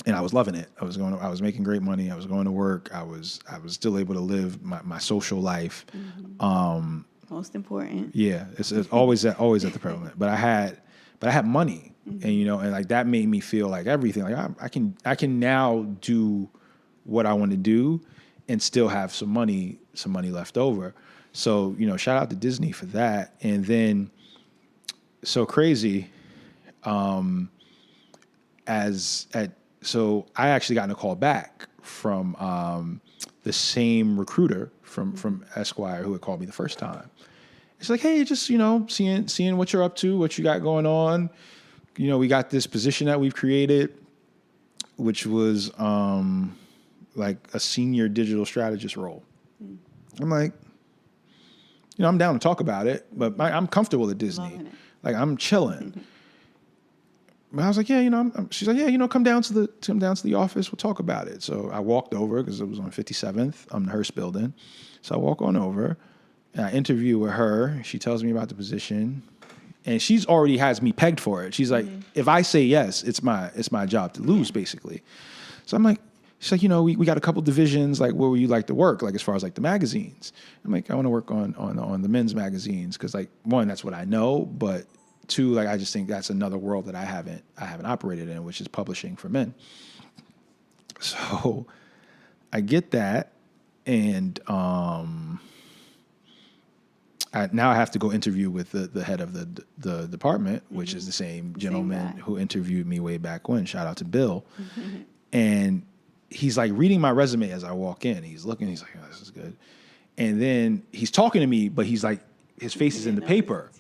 [SPEAKER 2] And I was loving it. I was making great money. I was going to work. I was still able to live my social life.
[SPEAKER 1] Most important.
[SPEAKER 2] Yeah, it's always at the prevalent. But I had money, and and like that made me feel like everything. Like I can now do what I want to do, and still have some money left over. So shout out to Disney for that. And then so crazy, So I actually got a call back from the same recruiter from Esquire who had called me the first time. It's like, hey, just seeing what you're up to, what you got going on. We got this position that we've created, which was like a senior digital strategist role. I'm like, I'm down to talk about it, but I'm comfortable at Disney. Like I'm chilling. But I was like, yeah, she's like, yeah, come down to the office. We'll talk about it. So I walked over because it was on 57th, the Hearst building. So I walk on over and I interview with her. She tells me about the position and she's already has me pegged for it. She's like, if I say yes, it's my job to lose basically. So I'm like, she's like, we got a couple divisions. Like, where would you like to work? Like, as far as like the magazines. I'm like, I want to work on the men's magazines. Cause like one, that's what I know, but two, like I just think that's another world that I haven't operated in, which is publishing for men. So I get that, and now I have to go interview with the head of the department, which is the same gentleman who interviewed me way back when. Shout out to Bill. And he's like reading my resume as I walk in. He's looking. He's like, oh, this is good. And then he's talking to me, but he's like, his face is in the paper.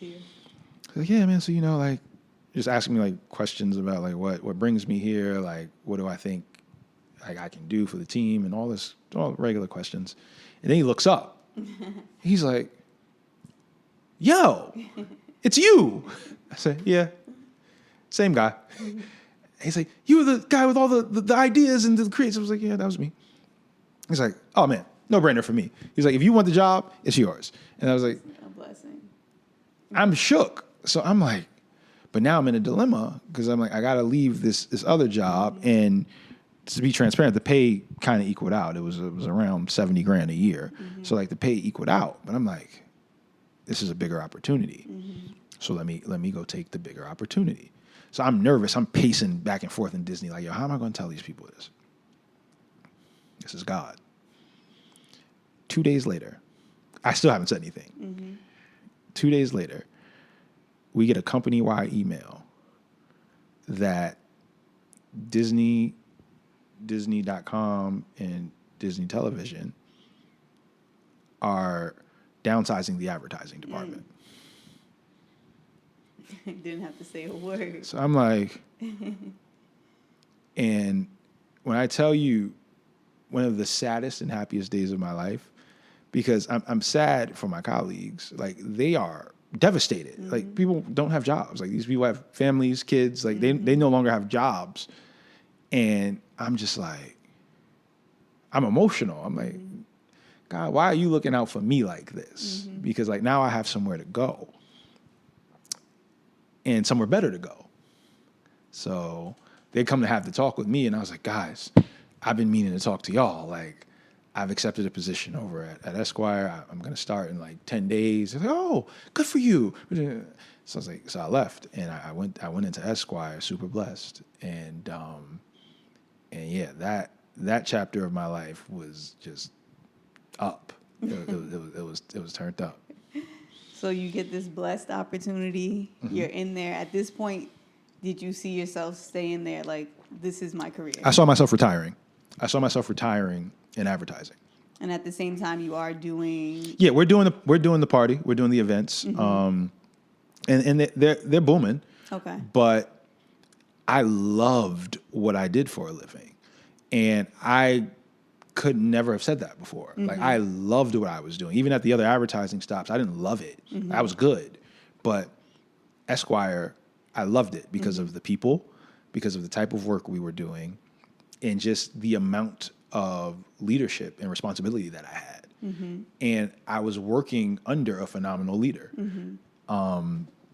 [SPEAKER 2] Like, yeah, man. So, like just asking me like questions about like what brings me here. Like, what do I think like I can do for the team and all regular questions. And then he looks up. He's like, yo, it's you. I said, yeah, same guy. He's like, you were the guy with all the ideas and the creatives. I was like, yeah, that was me. He's like, oh man, no brainer for me. He's like, if you want the job, it's yours. And I was like,
[SPEAKER 1] a blessing.
[SPEAKER 2] I'm shook. So I'm like, but now I'm in a dilemma because I'm like, I got to leave this other job. And to be transparent, the pay kind of equaled out. It was around $70,000 a year. So like the pay equaled out, but I'm like, this is a bigger opportunity. So let me go take the bigger opportunity. So I'm nervous. I'm pacing back and forth in Disney. Like, yo, how am I going to tell these people this? This is God. 2 days later, I still haven't said anything. 2 days later, we get a company-wide email that Disney, Disney.com, and Disney Television are downsizing the advertising department.
[SPEAKER 1] Didn't have to say a word.
[SPEAKER 2] So I'm like, and when I tell you one of the saddest and happiest days of my life, because I'm sad for my colleagues, like they are devastated. Like people don't have jobs. Like these people have families, kids, like they no longer have jobs. And I'm just like, I'm emotional. I'm like, God, why are you looking out for me like this? Because like now I have somewhere to go. And somewhere better to go. So they come to have the talk with me, and I was like, guys, I've been meaning to talk to y'all. Like, I've accepted a position over at Esquire. I'm going to start in like 10 days. They're like, oh, good for you. So I was like, so I left, and I went into Esquire, super blessed. And yeah, that chapter of my life was just up. It was turned up.
[SPEAKER 1] So you get this blessed opportunity. You're in there. At this point, did you see yourself staying there? Like, this is my career.
[SPEAKER 2] I saw myself retiring. In advertising.
[SPEAKER 1] And at the same time, you are doing.
[SPEAKER 2] Yeah, we're doing the party. We're doing the events. And they're booming.
[SPEAKER 1] Okay.
[SPEAKER 2] But I loved what I did for a living, and I could never have said that before. Like, I loved what I was doing. Even at the other advertising stops, I didn't love it. I was good. But Esquire, I loved it because of the people, because of the type of work we were doing, and just the amount of leadership and responsibility that I had. And I was working under a phenomenal leader.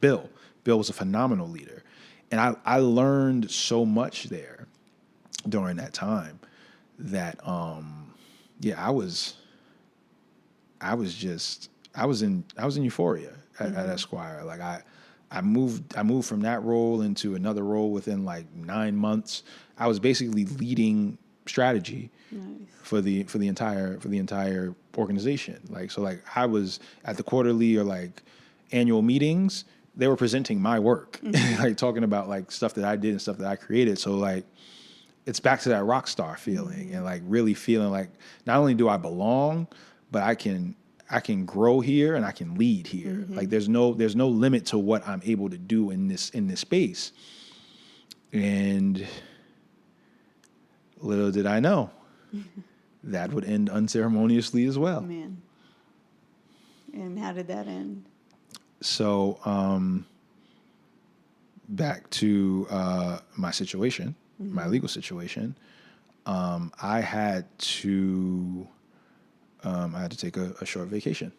[SPEAKER 2] Bill was a phenomenal leader. And I learned so much there during that time that, I was in euphoria at Esquire. Like I moved from that role into another role within like 9 months. I was basically leading strategy for the entire organization. Like, so like I was at the quarterly or like annual meetings, they were presenting my work, like talking about like stuff that I did and stuff that I created. So like, it's back to that rock star feeling and like really feeling like not only do I belong, but I can grow here and I can lead here. Like there's no limit to what I'm able to do in this space. And little did I know that would end unceremoniously as well.
[SPEAKER 1] Man. And how did that end?
[SPEAKER 2] So, back to my situation, my legal situation. I had to take a short vacation.